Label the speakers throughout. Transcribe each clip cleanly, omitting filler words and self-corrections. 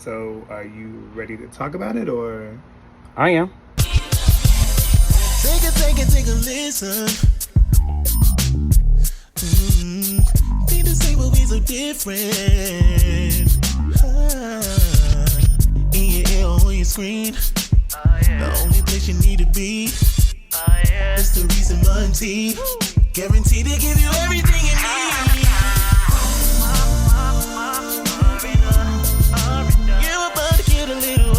Speaker 1: So, are you ready to talk about it, or?
Speaker 2: I am.
Speaker 3: Take a listen. Need to say what we so different. In your ear or on your screen. The only place you need to be. It's the Reese Monty. Guaranteed to give you everything you need. You're about to get a little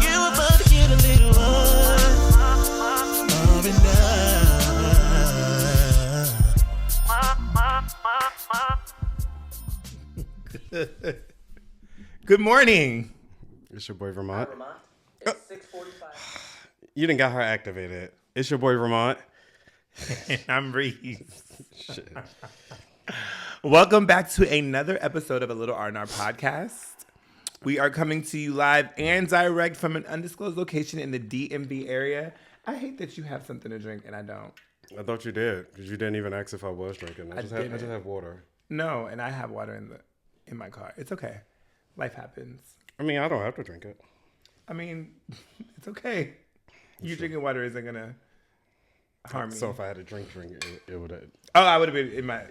Speaker 3: You're about to get a little
Speaker 1: Good morning.
Speaker 2: It's your boy Ramont.
Speaker 4: It's 6:45.
Speaker 2: You done got her activated. It's your boy Ramont.
Speaker 1: And I'm Reese.
Speaker 2: Shit.
Speaker 1: Welcome back to another episode of ALilRandRPodcast. We are coming to you live and direct from an undisclosed location in the DMV area. I hate that you have something to drink and I don't.
Speaker 2: I thought you did, because you didn't even ask if I was drinking. I just
Speaker 1: didn't.
Speaker 2: have water.
Speaker 1: No, and I have water in my car. It's okay. Life happens.
Speaker 2: I mean, I don't have to drink it.
Speaker 1: I mean, it's okay. You drinking water isn't gonna harm me.
Speaker 2: So if I had to drink it would have.
Speaker 1: Oh, I would have been in my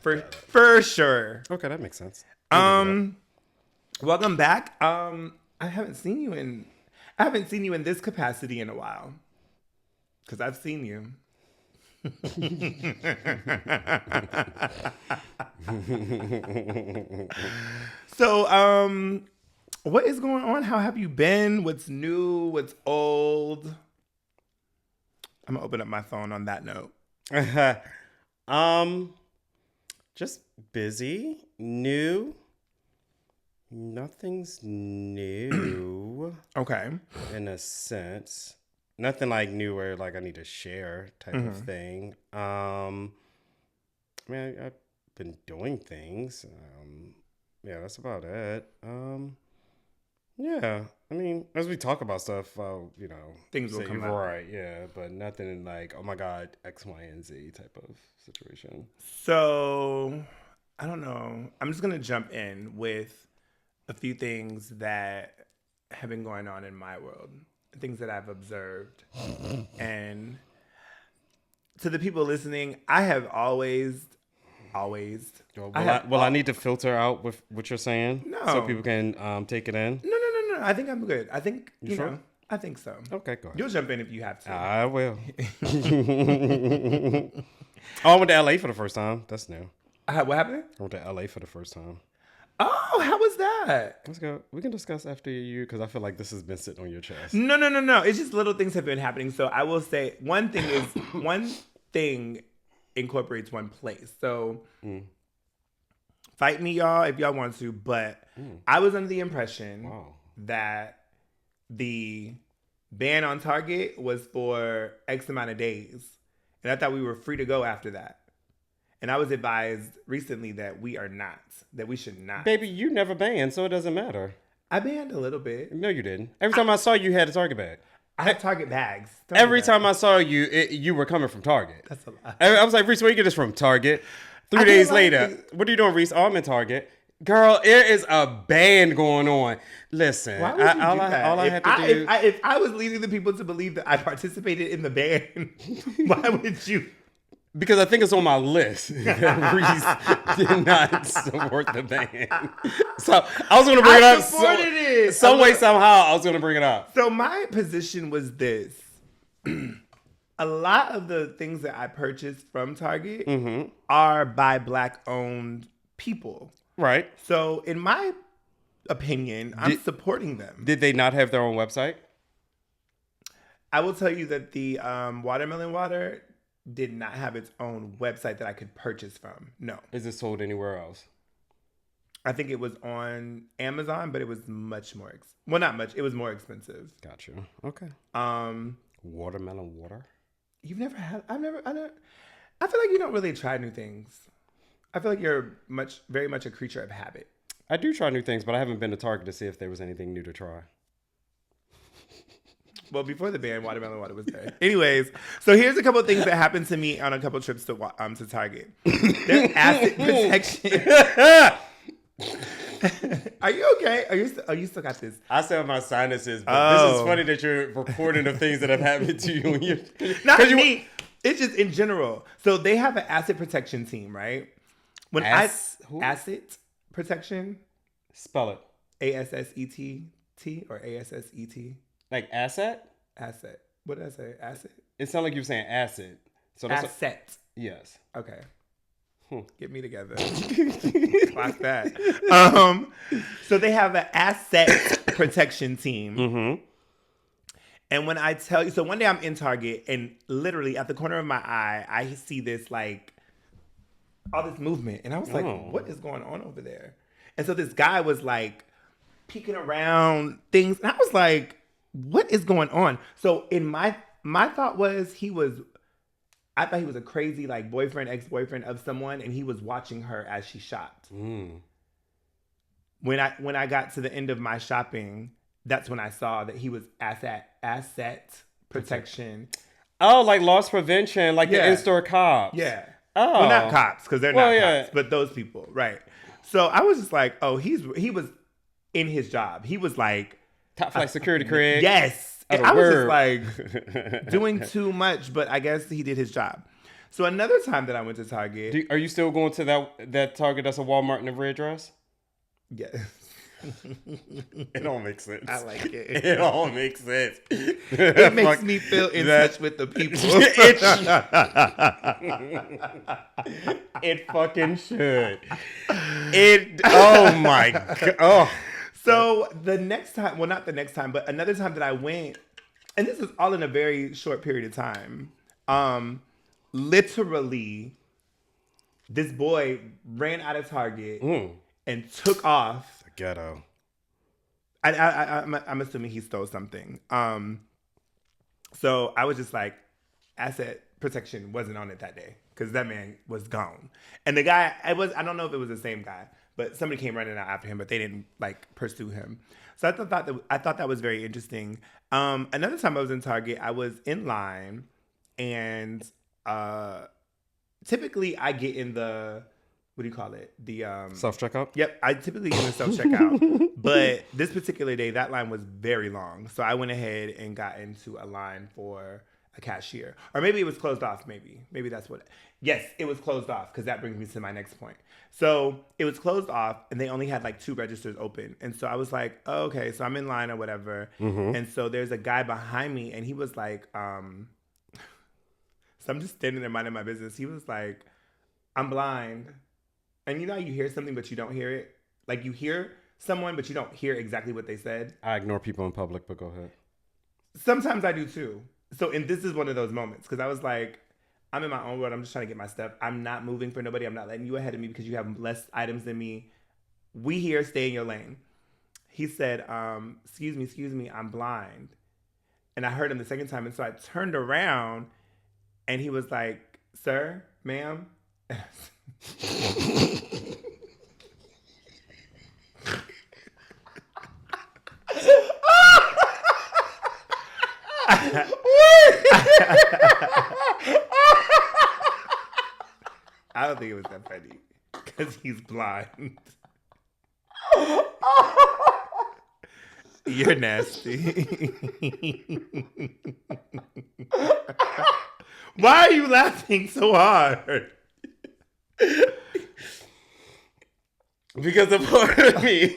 Speaker 1: for sure.
Speaker 2: Okay, that makes sense.
Speaker 1: Welcome back. I haven't seen you in this capacity in a while. Cause I've seen you. So, what is going on? How have you been? What's new? What's old? I'm gonna open up my phone on that note.
Speaker 2: Just busy, new. Nothing's new
Speaker 1: Okay.
Speaker 2: in a sense. Nothing like new where like I need to share type of thing. I mean, I've been doing things. Yeah, that's about it. Yeah, I mean, as we talk about stuff,
Speaker 1: Things will
Speaker 2: say,
Speaker 1: come out.
Speaker 2: right. Yeah, but nothing like, oh my God, X, Y, and Z type of situation.
Speaker 1: So, I don't know. I'm just going to jump in with a few things that have been going on in my world, things that I've observed. And to the people listening, I have always.
Speaker 2: Will I need to filter out with what you're saying?
Speaker 1: No.
Speaker 2: So people can take it in?
Speaker 1: No. I think I'm good. I think, you
Speaker 2: sure?
Speaker 1: know, I think so.
Speaker 2: Okay, go ahead.
Speaker 1: You'll jump in if you have to.
Speaker 2: I will. I went to LA for the first time. That's new.
Speaker 1: What happened?
Speaker 2: I went to LA for the first time.
Speaker 1: Oh, how was that?
Speaker 2: Let's go. We can discuss after you because I feel like this has been sitting on your chest.
Speaker 1: No. It's just little things have been happening. So I will say one thing incorporates one place. So fight me, y'all, if y'all want to. But I was under the impression that the ban on Target was for X amount of days. And I thought we were free to go after that. And I was advised recently that we are not, that we should not.
Speaker 2: Baby, you never banned, so it doesn't matter.
Speaker 1: I banned a little bit.
Speaker 2: No, you didn't. Every time I saw you, you had a Target bag.
Speaker 1: I have Target bags.
Speaker 2: Every time I saw you, you were coming from Target.
Speaker 1: That's a lie.
Speaker 2: I was like, Reese, where you get this from? Target. 3 days later, what are you doing, Reese? Oh, I'm in Target. Girl, there is a band going on. Listen,
Speaker 1: Why would you do that?
Speaker 2: all I had to do...
Speaker 1: If I was leading the people to believe that I participated in the band, why would you?
Speaker 2: Because I think it's on my list that Reese did not support the band. So I was going to bring it up.
Speaker 1: I supported it.
Speaker 2: Some way, somehow, I was going to bring it up.
Speaker 1: So my position was this. A lot of the things that I purchased from Target are by Black-owned people.
Speaker 2: Right.
Speaker 1: So in my opinion, I'm supporting them.
Speaker 2: Did they not have their own website?
Speaker 1: I will tell you that the watermelon water did not have its own website that I could purchase from. No.
Speaker 2: Is it sold anywhere else?
Speaker 1: I think it was on Amazon, but it was much more well, not much. It was more expensive.
Speaker 2: Gotcha. Okay. Watermelon water?
Speaker 1: You've never had I feel like you don't really try new things. I feel like you're very much a creature of habit.
Speaker 2: I do try new things, but I haven't been to Target to see if there was anything new to try.
Speaker 1: Well, before the ban, watermelon water was there. Anyways, so here's a couple of things that happened to me on a couple trips to Target. Their acid protection. Are you okay? You still got this?
Speaker 2: I still have my sinuses, but this is funny that you're reporting the things that have happened to you. When you're,
Speaker 1: not me. It's just in general. So they have an acid protection team, right? When acid protection.
Speaker 2: Spell it.
Speaker 1: ASSET or ASSET.
Speaker 2: Like asset? Asset.
Speaker 1: What did I say? Acid?
Speaker 2: It sounds like you were saying acid. So that's
Speaker 1: asset.
Speaker 2: Yes.
Speaker 1: Okay. Get me together. Clock that. So they have an asset protection team. Mm-hmm. And when I tell you, so one day I'm in Target and literally at the corner of my eye, I see this like, all this movement. And I was like, what is going on over there? And so this guy was like peeking around things. And I was like, what is going on? So in my thought was I thought he was a crazy like boyfriend, ex-boyfriend of someone, and he was watching her as she shopped. When I got to the end of my shopping, that's when I saw that he was asset protection.
Speaker 2: Oh, like loss prevention, like the in-store cops.
Speaker 1: Yeah.
Speaker 2: Oh.
Speaker 1: Well, not cops, because they're not cops, but those people, right? So I was just like, oh, he was in his job. He was like
Speaker 2: top flight security, Craig.
Speaker 1: Yes. And I was just like doing too much, but I guess he did his job. So another time that I went to Target.
Speaker 2: Are you still going to that Target that's a Walmart in the red dress?
Speaker 1: Yes.
Speaker 2: It all makes sense.
Speaker 1: I like it.
Speaker 2: It all makes sense.
Speaker 1: It makes me feel in touch with the people.
Speaker 2: It fucking should. Oh my God. Oh.
Speaker 1: So the next time, well, not the next time, but another time that I went, and this was all in a very short period of time. Literally, this boy ran out of Target and took off.
Speaker 2: The ghetto.
Speaker 1: I'm assuming he stole something. So I was just like, asset protection wasn't on it that day because that man was gone. And the guy, I don't know if it was the same guy, but somebody came running out after him, but they didn't like pursue him. So I thought that was very interesting. Another time I was in Target, I was in line, and typically I get in the, what do you call it? The
Speaker 2: self-checkout?
Speaker 1: Yep, I typically get in the self-checkout. But this particular day, that line was very long. So I went ahead and got into a line for a cashier. Or maybe it was closed off, maybe that's what. Yes, it was closed off, because that brings me to my next point. So it was closed off, and they only had like 2 registers open. And so I was like, oh, okay, so I'm in line or whatever. Mm-hmm. And so there's a guy behind me, and he was like, so I'm just standing there minding my business. He was like, I'm blind. And you know how you hear something, but you don't hear it? Like you hear someone, but you don't hear exactly what they said?
Speaker 2: I ignore people in public, but go ahead.
Speaker 1: Sometimes I do too. And this is one of those moments, because I was like, I'm in my own world. I'm just trying to get my stuff. I'm not moving for nobody. I'm not letting you ahead of me because you have less items than me. We here, stay in your lane. He said, excuse me, I'm blind. And I heard him the second time. And so I turned around and he was like, sir, ma'am. I don't think it was that funny because he's blind. You're nasty. Why are you laughing so hard?
Speaker 2: Because a part of me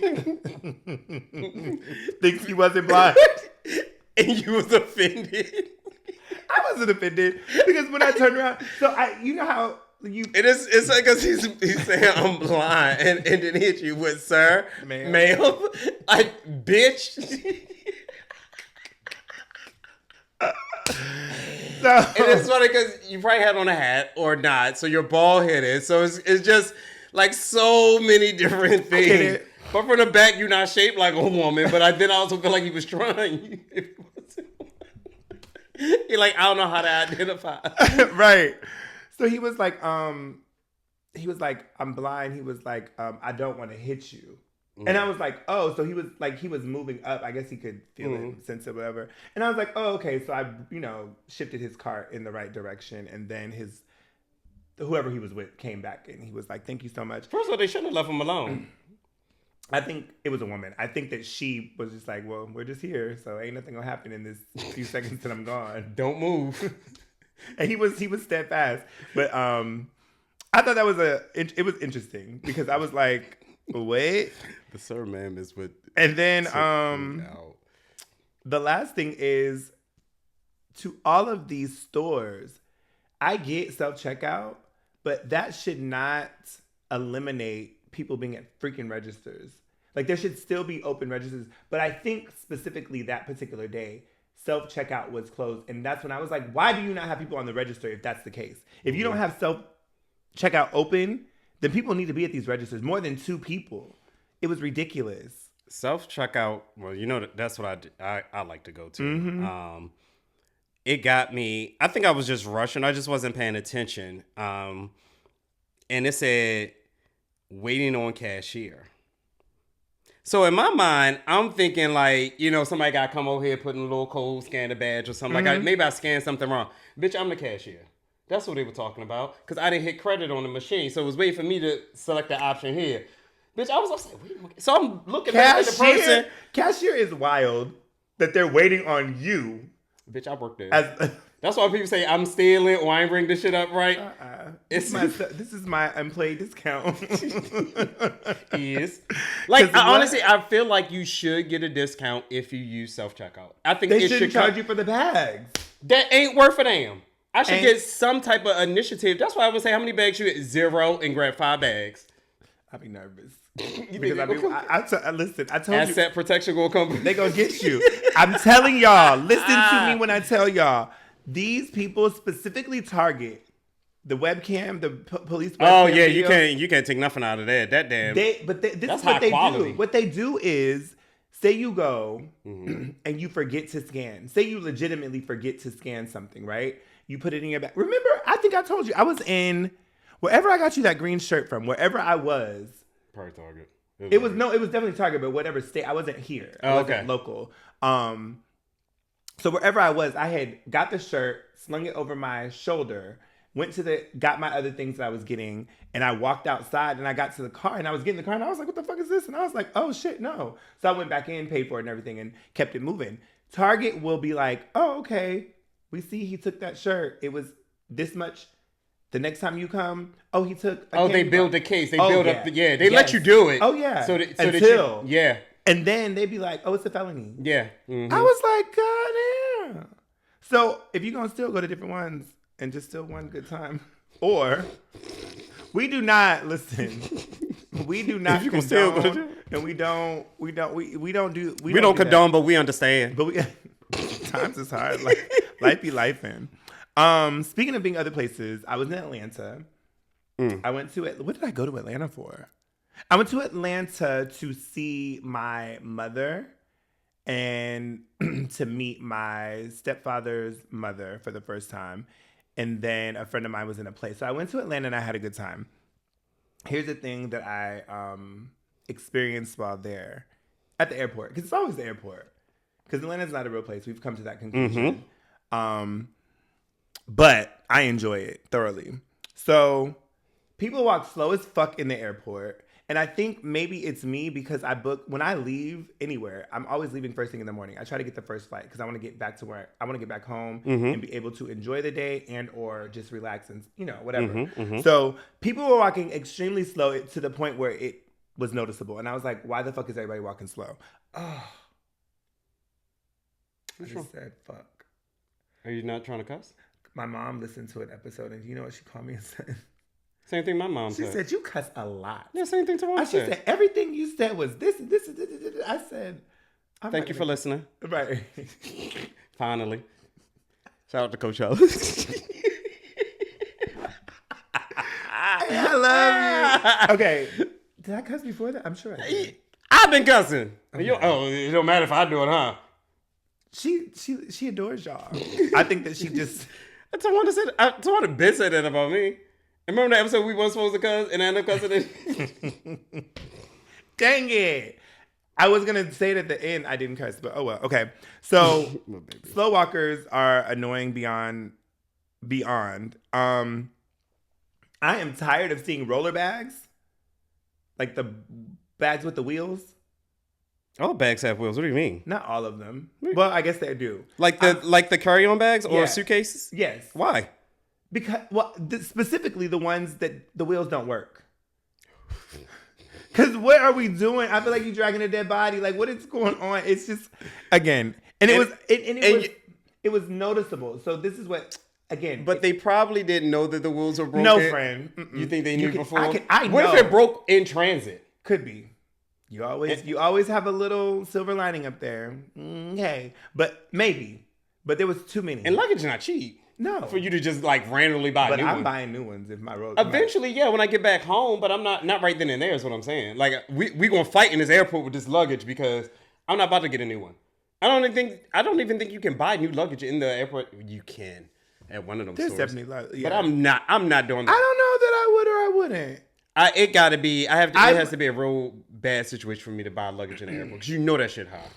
Speaker 1: thinks he wasn't blind.
Speaker 2: And you was offended.
Speaker 1: I wasn't offended because when I turned around, you know how
Speaker 2: it's like because he's saying I'm blind and then hit you with sir, ma'am, like bitch. And it's funny because you probably had on a hat or not, so you're bald headed. So it's just like so many different things. But from the back, you're not shaped like a woman. But I did also feel like he was trying. You're like, I don't know how to identify.
Speaker 1: Right. So he was like, I'm blind. He was like, I don't want to hit you. And I was like, oh, so he was moving up. I guess he could feel it, sense it, whatever. And I was like, oh, okay. So I, shifted his cart in the right direction. And then whoever he was with came back and he was like, thank you so much.
Speaker 2: First of all, they shouldn't have left him alone.
Speaker 1: I think it was a woman. I think that she was just like, well, we're just here. So ain't nothing gonna happen in this few seconds that I'm gone.
Speaker 2: Don't move.
Speaker 1: And he was steadfast. But I thought that was it was interesting because I was like, wait.
Speaker 2: The Sir Ma'am is with.
Speaker 1: And then the last thing is, to all of these stores, I get self-checkout, but that should not eliminate people being at freaking registers. Like, there should still be open registers. But I think specifically that particular day, self-checkout was closed. And that's when I was like, why do you not have people on the register if that's the case? If you don't have self-checkout open, then people need to be at these registers. More than 2 people. It was ridiculous.
Speaker 2: Self-checkout, well, that's what I like to go to. It got me, I think I was just rushing. I just wasn't paying attention. And it said, waiting on cashier. So in my mind, I'm thinking like, somebody got to come over here, put in a little code, scan a badge or something. Like maybe I scanned something wrong. Bitch, I'm the cashier. That's what they were talking about. Because I didn't hit credit on the machine. So it was waiting for me to select the option here. Bitch, I was like, wait a minute. So I'm looking back at the person.
Speaker 1: Cashier is wild that they're waiting on you.
Speaker 2: Bitch, I work there. That's why people say I'm stealing or I ain't bring this shit up right.
Speaker 1: This is my employee discount.
Speaker 2: Is like honestly, I feel like you should get a discount if you use self-checkout. I think
Speaker 1: they shouldn't charge you for the bags.
Speaker 2: That ain't worth a damn. I should get some type of initiative. That's why I would say, how many bags you get? 0 and grab 5 bags.
Speaker 1: I'd be nervous. Because listen, I told you.
Speaker 2: Asset protection gonna come.
Speaker 1: They gonna get you. I'm telling y'all. Listen to me when I tell y'all. These people specifically target the webcam, the police webcam.
Speaker 2: Oh yeah, you can't take nothing out of that. That damn.
Speaker 1: This is what they do. What they do is, say you go and you forget to scan. Say you legitimately forget to scan something, right? You put it in your bag. Remember, I think I told you I was in wherever I got you that green shirt from. Wherever I was.
Speaker 2: Probably Target.
Speaker 1: It was definitely Target, but whatever state. I wasn't here. I wasn't local. So wherever I was, I had got the shirt, slung it over my shoulder, got my other things that I was getting, and I walked outside and I got to the car and I was getting in the car and I was like, what the fuck is this? And I was like, oh shit, no. So I went back in, paid for it and everything and kept it moving. Target will be like, oh, okay. We see he took that shirt. It was this much. The next time you come, he took.
Speaker 2: They build the case. They build up. They let you do it.
Speaker 1: Oh yeah.
Speaker 2: Until
Speaker 1: and then they'd be like, oh, it's a felony.
Speaker 2: Yeah. Mm-hmm.
Speaker 1: I was like, God damn. So if you're gonna still go to different ones and just still one good time, or we do not listen. We do not condone, still go to and we don't
Speaker 2: condone, but we understand.
Speaker 1: But times is hard. Life be lifing. Speaking of being other places, I was in Atlanta. I went to it. What did I go to Atlanta for? I went to Atlanta to see my mother and to meet my stepfather's mother for the first time. And then a friend of mine was in a play. So I went to Atlanta and I had a good time. Here's the thing that I experienced while there at the airport. Because it's always the airport. Because Atlanta's not a real place. We've come to that conclusion. But I enjoy it thoroughly. So people walk slow as fuck in the airport. And I think maybe it's me because when I leave anywhere, I'm always leaving first thing in the morning. I try to get the first flight because I want to get back to I want to get back home and be able to enjoy the day and or just relax and, whatever. So people were walking extremely slow to the point where it was noticeable. And I was like, why the fuck is everybody walking slow? Oh. I just said fuck.
Speaker 2: Are you not trying to cuss?
Speaker 1: My mom listened to an episode and you know what she called me and said?
Speaker 2: Same thing my mom said.
Speaker 1: She said, you cuss a lot.
Speaker 2: Yeah, same thing to mom said.
Speaker 1: She said, everything you said was this. I said,
Speaker 2: thank you for listening.
Speaker 1: Right.
Speaker 2: Finally. Shout out to Coach Ellis.
Speaker 1: I love you. Okay. Did I cuss before that? I'm sure I did.
Speaker 2: I've been cussing. Okay. It don't matter if I do it, huh?
Speaker 1: She adores y'all. I think that she just...
Speaker 2: Tawana bitch said that about me. Remember the episode we weren't supposed to cuss and I ended up cussing it?
Speaker 1: Dang it. I was going to say it at the end. I didn't curse, but oh well. Okay. So slow walkers are annoying beyond. I am tired of seeing roller bags. Like the bags with the wheels.
Speaker 2: All bags have wheels. What do you mean?
Speaker 1: Not all of them. Well, I guess they do.
Speaker 2: Like the carry-on bags or suitcases?
Speaker 1: Yes.
Speaker 2: Why?
Speaker 1: Because specifically the ones that the wheels don't work. Because what are we doing? I feel like you're dragging a dead body. Like, what is going on? It's just, again, it was noticeable. So this is what, again.
Speaker 2: But they probably didn't know that the wheels were broken.
Speaker 1: No, friend.
Speaker 2: You think they knew before?
Speaker 1: I know.
Speaker 2: What if it broke in transit?
Speaker 1: Could be. You always have a little silver lining up there. Okay. But maybe. But there was too many.
Speaker 2: And luggage is not cheap.
Speaker 1: No.
Speaker 2: For you to just like randomly buy new ones.
Speaker 1: But I'm buying new ones if my road.
Speaker 2: Eventually, yeah, when I get back home, but I'm not right then and there is what I'm saying. Like we gonna fight in this airport with this luggage because I'm not about to get a new one. I don't even think you can buy new luggage in the airport. You can at one of them stores.
Speaker 1: There's definitely
Speaker 2: But I'm not doing that.
Speaker 1: I don't know that I would or I wouldn't.
Speaker 2: It gotta be. It has to be a real bad situation for me to buy luggage in the airport because you know that shit high.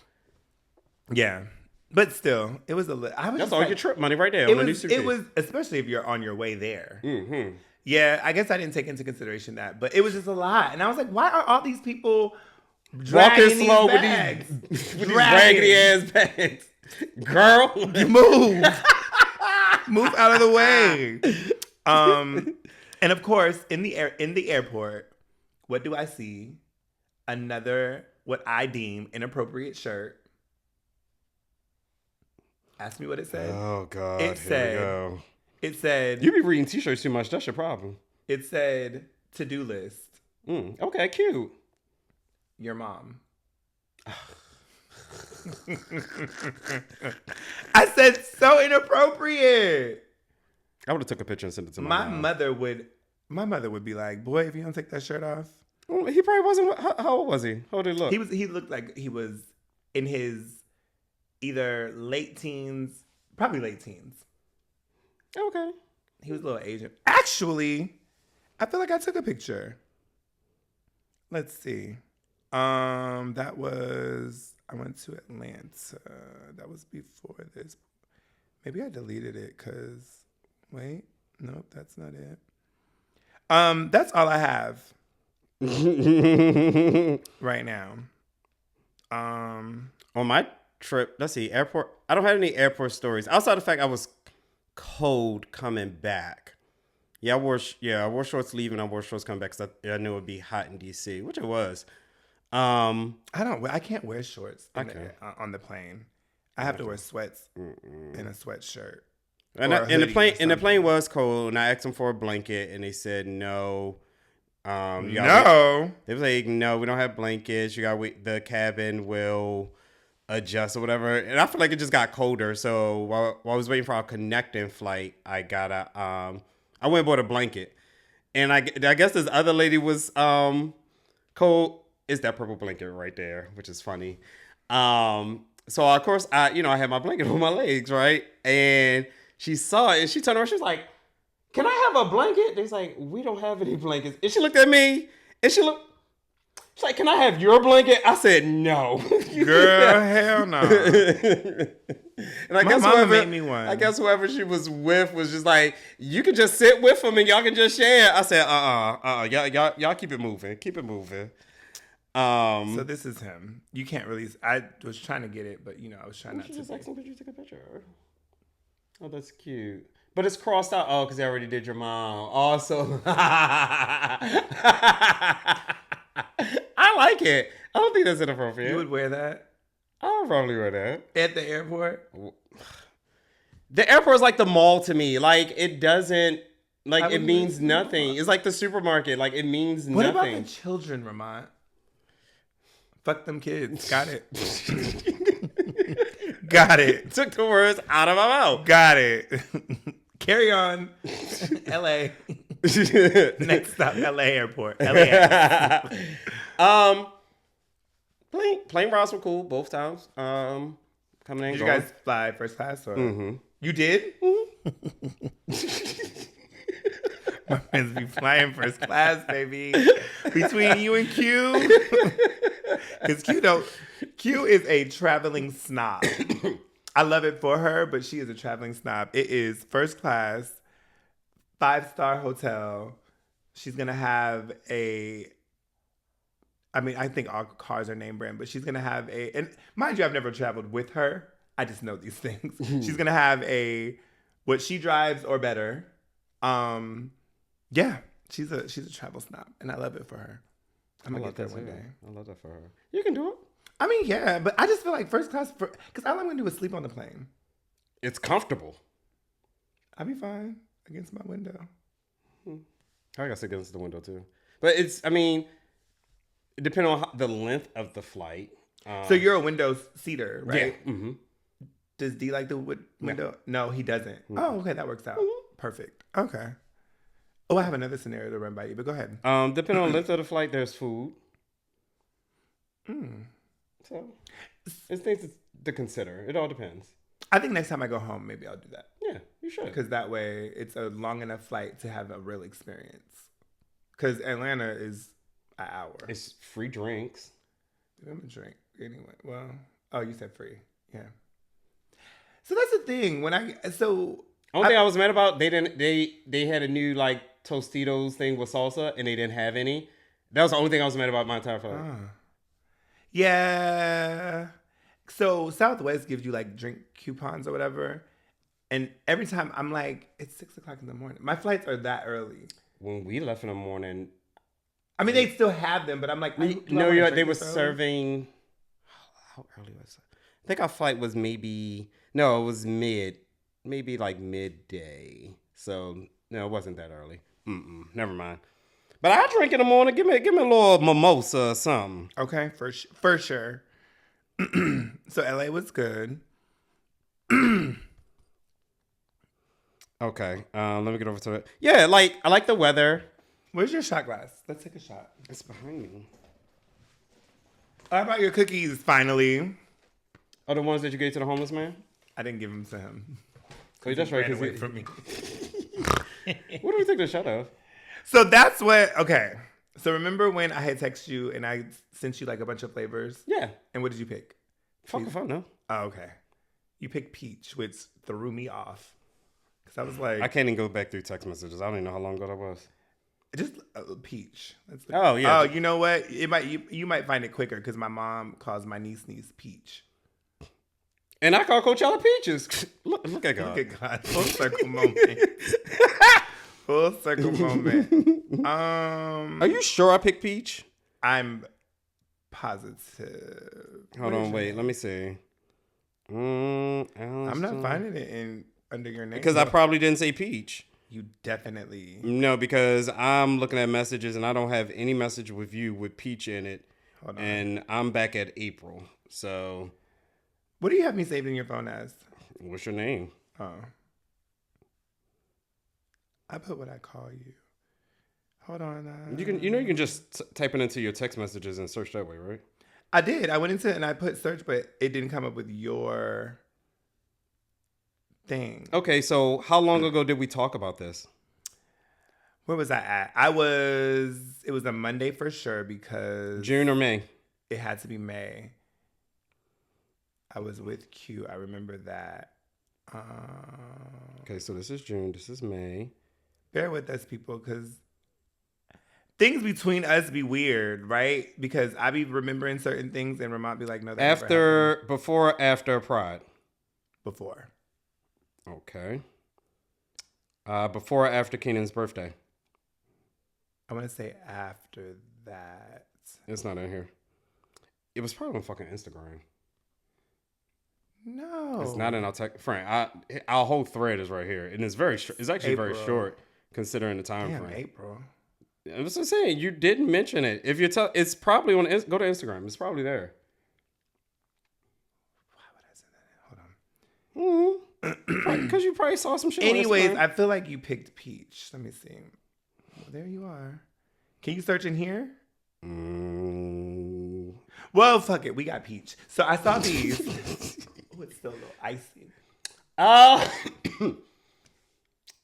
Speaker 1: Yeah. But still, it was
Speaker 2: that's all your trip money right there on the new suitcase.
Speaker 1: It was, especially if you're on your way there.
Speaker 2: Mm-hmm.
Speaker 1: Yeah, I guess I didn't take into consideration that, but it was just a lot, and I was like, why are all these people
Speaker 2: walking slow
Speaker 1: with these
Speaker 2: raggedy ass bags? Girl,
Speaker 1: move out of the way. And of course, in the airport, what do I see? Another what I deem inappropriate shirt. Ask me what it said.
Speaker 2: Oh, God.
Speaker 1: It said,
Speaker 2: you be reading t-shirts too much. That's your problem.
Speaker 1: It said, to-do list.
Speaker 2: Okay, cute.
Speaker 1: Your mom. I said, so inappropriate.
Speaker 2: I would have took a picture and sent it to
Speaker 1: my mother would be like, boy, if you don't take that shirt off.
Speaker 2: Well, he probably wasn't. How old was he? How did he look?
Speaker 1: He looked like he was in his either late teens, probably late teens.
Speaker 2: Okay.
Speaker 1: He was a little Asian. Actually, I feel like I took a picture. Let's see. I went to Atlanta. That was before this. Maybe I deleted it because, wait, nope, that's not it. That's all I have right now.
Speaker 2: On my trip, let's see, airport. I don't have any airport stories outside the fact I was cold coming back. I wore shorts leaving. I wore shorts coming back because I knew it would be hot in DC, which it was.
Speaker 1: I can't wear shorts on the plane. I have to wear sweats and a sweatshirt.
Speaker 2: And the plane was cold, and I asked them for a blanket, and they said no.
Speaker 1: No.
Speaker 2: They was like, no, we don't have blankets. You gotta wait. The cabin will adjust or whatever. And I feel like it just got colder. So while I was waiting for our connecting flight, I went and bought a blanket. And I guess this other lady was cold. It's that purple blanket right there, which is funny. So of course I had my blanket on my legs, right? And she saw it and she turned around. She was like, "Can I have a blanket?" They's like, "We don't have any blankets." And she looked at me and she's like, "Can I have your blanket?" I said, "No."
Speaker 1: Girl, hell no.
Speaker 2: And
Speaker 1: My mama made me one.
Speaker 2: I guess whoever she was with was just like, "You can just sit with them and y'all can just share." I said, y'all keep it moving. Keep it moving.
Speaker 1: So this is him. You can't really. I was trying to get it, but I was trying not to.
Speaker 2: Just ask him, could you take a picture? Oh, that's cute. But it's crossed out. Oh, because they already did your mom. Also, I like it. I don't think that's inappropriate.
Speaker 1: You would wear that?
Speaker 2: I would probably wear that.
Speaker 1: At the airport?
Speaker 2: The airport is like the mall to me. Like, it doesn't, like, it means nothing. It's like the supermarket. Like, it means nothing.
Speaker 1: What about the children, Ramont? Fuck them kids. Got it. Got it.
Speaker 2: Took the words out of my mouth.
Speaker 1: Got it. Carry on. LA. Next stop, LA airport. LAX.
Speaker 2: Plane rides were cool both times. Coming in.
Speaker 1: Did you guys fly first class? Or?
Speaker 2: Mm-hmm.
Speaker 1: You did? My friends be flying first class, baby. Between you and Q. Because Q is a traveling snob. I love it for her, but she is a traveling snob. It is first class, 5-star hotel. She's going to have I think all cars are name brand, but she's going to have and mind you, I've never traveled with her. I just know these things. She's going to have what she drives or better. Yeah, she's a travel snob, and I love it for her. I'm going to get there one day.
Speaker 2: I love that for her. You can do it.
Speaker 1: I mean, yeah, but I just feel like first class, because all I'm going to do is sleep on the plane.
Speaker 2: It's comfortable.
Speaker 1: I'll be fine against my window.
Speaker 2: I guess against the window, too. But depending on the length of the flight.
Speaker 1: So you're a window seater, right?
Speaker 2: Yeah. Mm-hmm.
Speaker 1: Does D like the window? No, he doesn't. Mm-hmm. Oh, okay, that works out. Mm-hmm. Perfect. Okay. Oh, I have another scenario to run by you, but go ahead.
Speaker 2: Depending on the length of the flight, there's food. So it's things to consider. It all depends.
Speaker 1: I think next time I go home, maybe I'll do that.
Speaker 2: Yeah, you should.
Speaker 1: Because that way, it's a long enough flight to have a real experience. Because Atlanta is an hour.
Speaker 2: It's free drinks.
Speaker 1: I'm a drink anyway. Well, oh, you said free. Yeah. So that's the thing. Only thing
Speaker 2: I was mad about, they had a new like Tostitos thing with salsa and they didn't have any. That was the only thing I was mad about my entire flight.
Speaker 1: Yeah. So Southwest gives you like drink coupons or whatever. And every time I'm like, it's 6:00 in the morning. My flights are that early.
Speaker 2: When we left in the morning.
Speaker 1: I mean, they still have them, but I'm like,
Speaker 2: they were serving. How early was it? I think our flight was maybe like midday. So no, it wasn't that early. Never mind. But I drink in the morning. Give me a little mimosa or something.
Speaker 1: Okay, for sure. So LA was good.
Speaker 2: Okay, let me get over to it. Yeah, I like the weather.
Speaker 1: Where's your shot glass? Let's take a shot.
Speaker 2: It's behind me.
Speaker 1: How about your cookies, finally?
Speaker 2: Oh, the ones that you gave to the homeless man?
Speaker 1: I didn't give them to him.
Speaker 2: Oh, that's right.
Speaker 1: Away from me.
Speaker 2: What do we take the shot of?
Speaker 1: So that's what. Okay. So remember when I had texted you and I sent you like a bunch of flavors?
Speaker 2: Yeah.
Speaker 1: And what did you pick?
Speaker 2: Fuck if I know.
Speaker 1: Oh, okay. You picked peach, which threw me off. Because I was like,
Speaker 2: I can't even go back through text messages. I don't even know how long ago that was.
Speaker 1: Just peach.
Speaker 2: Oh yeah.
Speaker 1: Oh, you know what? It might you might find it quicker because my mom calls my niece Peach.
Speaker 2: And I call Coachella Peaches. Look at God.
Speaker 1: Look at God. Full circle moment. Full circle moment.
Speaker 2: Are you sure I picked peach?
Speaker 1: I'm positive.
Speaker 2: Hold on, wait. Let me see.
Speaker 1: I'm not finding it under your name.
Speaker 2: Because I probably didn't say peach.
Speaker 1: You definitely.
Speaker 2: No, because I'm looking at messages and I don't have any message with you with peach in it. Hold on. And I'm back at April. So.
Speaker 1: What do you have me saved in your phone as?
Speaker 2: What's your name?
Speaker 1: Oh. I put what I call you. Hold on.
Speaker 2: You can just type it into your text messages and search that way, right?
Speaker 1: I did. I went into it and I put search, but it didn't come up with your thing.
Speaker 2: Okay, so how long ago did we talk about this?
Speaker 1: Where was I at? It was a Monday for sure because
Speaker 2: June or May?
Speaker 1: It had to be May. I was with Q. I remember that.
Speaker 2: Okay, so this is June. This is May.
Speaker 1: Bear with us, people, because things between us be weird, right? Because I be remembering certain things and Ramont be like, no, that
Speaker 2: before or after Pride?
Speaker 1: Before.
Speaker 2: Okay. Before or after Keenan's birthday?
Speaker 1: I want to say after that.
Speaker 2: It's not in here. It was probably on fucking Instagram.
Speaker 1: No.
Speaker 2: It's not in our tech. Frank, our whole thread is right here. And it's very short. It's actually very short considering the time frame.
Speaker 1: April.
Speaker 2: I was just saying, you didn't mention it. If you it's probably on, go to Instagram. It's probably there. Why would I send that? Hold on. Because you probably saw some shit.
Speaker 1: Anyways, I feel like you picked peach. Let me see. Well, there you are. Can you search in here? Well, fuck it. We got peach. So I saw these. Oh, it's still a little icy.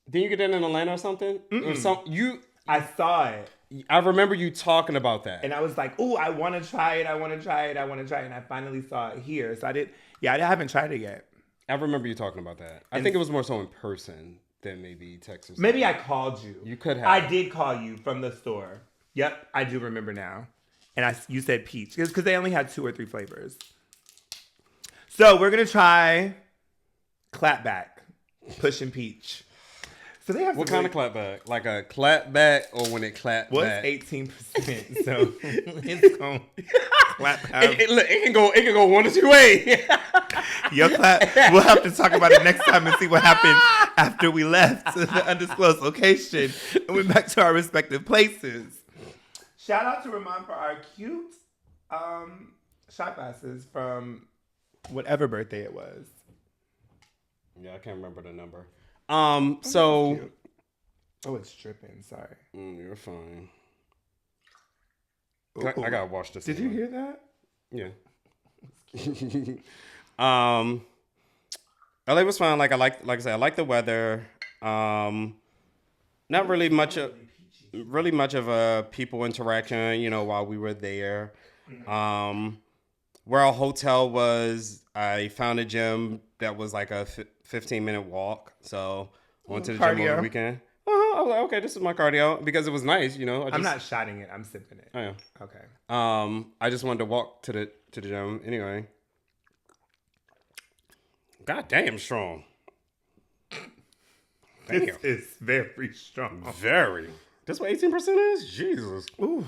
Speaker 2: Didn't you get that in Atlanta or something? Or
Speaker 1: I saw it.
Speaker 2: I remember you talking about that.
Speaker 1: And I was like, "Ooh, I want to try it. I want to try it. I want to try it." And I finally saw it here. So I haven't tried it yet.
Speaker 2: I remember you talking about that. I think it was more so in person than maybe text or something.
Speaker 1: Maybe I called you.
Speaker 2: You could have.
Speaker 1: I did call you from the store. Yep, I do remember now. And you said peach because they only had 2 or 3 flavors. So we're gonna try clapback, pushing peach. So they have
Speaker 2: what kind of clapback? Like a clapback or when it clap back?
Speaker 1: 18%. So it's going clap.
Speaker 2: It can go one or two ways.
Speaker 1: Your clap. We'll have to talk about it next time and see what happened after we left the undisclosed location and went back to our respective places. Shout out to Ramont for our cute shot glasses from whatever birthday it was.
Speaker 2: Yeah, I can't remember the number.
Speaker 1: Oh, it's dripping. Sorry.
Speaker 2: You're fine.
Speaker 1: Ooh.
Speaker 2: I gotta wash this.
Speaker 1: Did you hear that?
Speaker 2: Yeah. LA was fine. Like I said, I like the weather. Not really much of a people interaction, while we were there. Where our hotel was, I found a gym that was like a 15-minute walk. So I went to the gym over the weekend. I was like, okay, this is my cardio because it was nice, I'm
Speaker 1: not shotting it. I'm sipping it.
Speaker 2: Oh, yeah.
Speaker 1: Okay.
Speaker 2: I just wanted to walk to the gym anyway. God damn strong.
Speaker 1: This is very strong.
Speaker 2: Very. This what 18% is? Jesus.
Speaker 1: Ooh.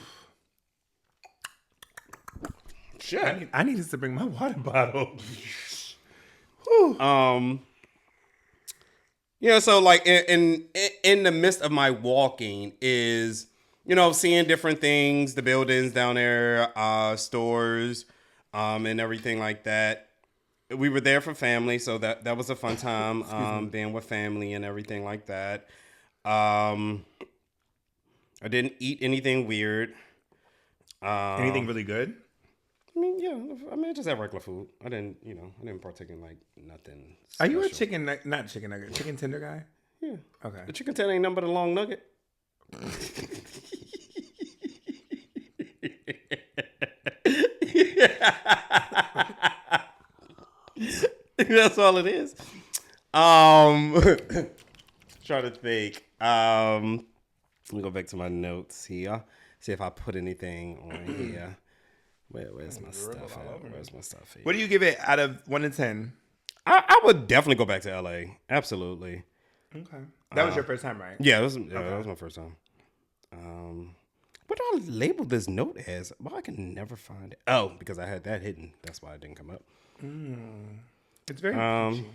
Speaker 2: Shit.
Speaker 1: I needed to bring my water bottle.
Speaker 2: So like in the midst of my walking is, seeing different things, the buildings down there, stores, and everything like that. We were there for family, so that was a fun time, being with family and everything like that. I didn't eat anything weird.
Speaker 1: Anything really good?
Speaker 2: I just had regular food. I didn't partake in like nothing special.
Speaker 1: Are you a chicken tender guy?
Speaker 2: Yeah.
Speaker 1: Okay.
Speaker 2: The chicken tender ain't nothing but a long nugget. That's all it is. Try to think. Let me go back to my notes here. See if I put anything on here. Where's my stuff at? Where's my stuff here?
Speaker 1: What do you give it out of 1 to 10?
Speaker 2: I would definitely go back to LA. Absolutely.
Speaker 1: Okay. That was your first time, right?
Speaker 2: Yeah, that was my first time. What do I label this note as? Well, I can never find it. Oh, because I had that hidden. That's why it didn't come up.
Speaker 1: It's very peachy.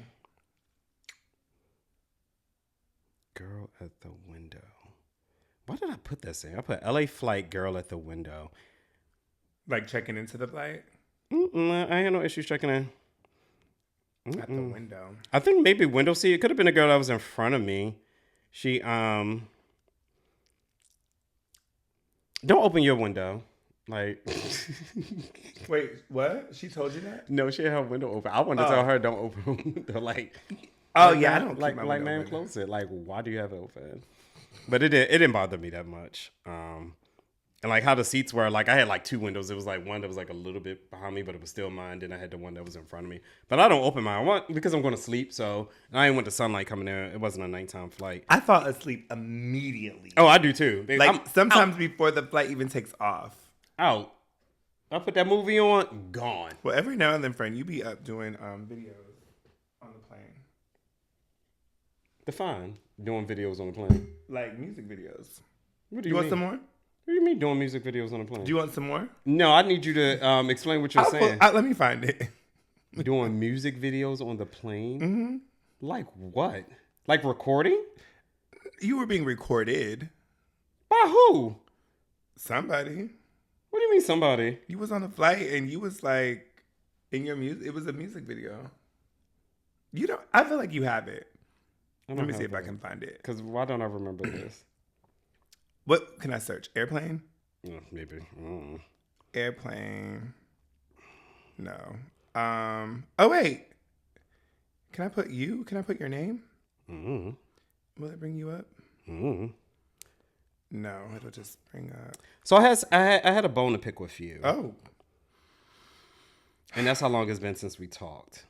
Speaker 2: Girl at the window. Why did I put this in? I put LA flight girl at the window.
Speaker 1: Like checking into the flight?
Speaker 2: I had no issues checking in.
Speaker 1: At the window.
Speaker 2: I think maybe window seat. It could have been a girl that was in front of me. She don't open your window. Like
Speaker 1: Wait, what? She told you that?
Speaker 2: No, she had her window open. I wanted to tell her don't open her window. Like
Speaker 1: I don't
Speaker 2: like
Speaker 1: keep my
Speaker 2: like man, close it. Like why do you have it open? But it didn't bother me that much. And like how the seats were, like I had like 2 windows. It was like one that was like a little bit behind me, but it was still mine. Then I had the one that was in front of me. But I don't open mine because I'm going to sleep. So and I didn't want the sunlight coming in. It wasn't a nighttime flight.
Speaker 1: I fall asleep immediately.
Speaker 2: Oh, I do too.
Speaker 1: Like sometimes before the flight even takes off.
Speaker 2: Out. I put that movie on, gone.
Speaker 1: Well, every now and then, friend, you be up doing videos on the plane.
Speaker 2: Define doing videos on the plane.
Speaker 1: Like music videos.
Speaker 2: What do
Speaker 1: you
Speaker 2: mean?
Speaker 1: want some more?
Speaker 2: What do you mean doing music videos on the plane?
Speaker 1: Do you want some more?
Speaker 2: No, I need you to explain what you're saying.
Speaker 1: Let me find it.
Speaker 2: Doing music videos on the plane?
Speaker 1: Mm-hmm.
Speaker 2: Like what? Like recording?
Speaker 1: You were being recorded.
Speaker 2: By who?
Speaker 1: Somebody.
Speaker 2: What do you mean somebody?
Speaker 1: You was on a flight and you was like in your music. It was a music video. You don't. I feel like you have it. Let me see if I can find it.
Speaker 2: Because why don't I remember this?
Speaker 1: What can I search? Airplane?
Speaker 2: Maybe.
Speaker 1: Airplane. No. Oh wait. Can I put you? Can I put your name?
Speaker 2: Mm-hmm.
Speaker 1: Will it bring you up?
Speaker 2: Mm.
Speaker 1: No, it'll just bring up.
Speaker 2: So I had a bone to pick with you.
Speaker 1: Oh.
Speaker 2: And that's how long it's been since we talked.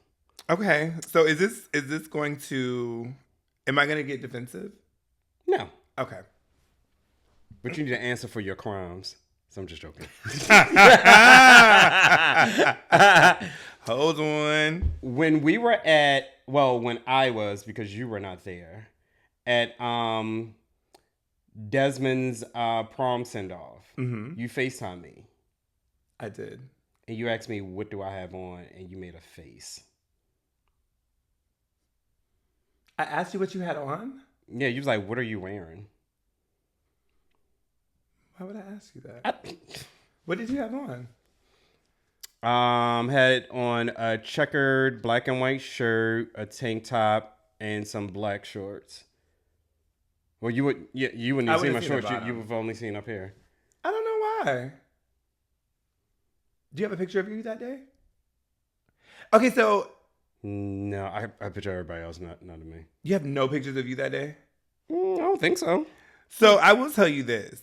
Speaker 1: Okay. So is this going to... Am I going to get defensive?
Speaker 2: No.
Speaker 1: Okay.
Speaker 2: But you need to answer for your crimes. So I'm just joking.
Speaker 1: Hold on.
Speaker 2: When I was, because you were not there, at Desmond's prom send-off, you FaceTimed me.
Speaker 1: I did.
Speaker 2: And you asked me, what do I have on? And you made a face.
Speaker 1: I asked you what you had on?
Speaker 2: Yeah, you was like, what are you wearing?
Speaker 1: Why would I ask you that? What did you have on?
Speaker 2: Had on a checkered black and white shirt, a tank top, and some black shorts. Well, you wouldn't even see my shorts. You would have only seen up here.
Speaker 1: I don't know why. Do you have a picture of you that day? Okay, so...
Speaker 2: No, I picture everybody else, not of me.
Speaker 1: You have no pictures of you that day?
Speaker 2: I don't think so.
Speaker 1: So I will tell you this.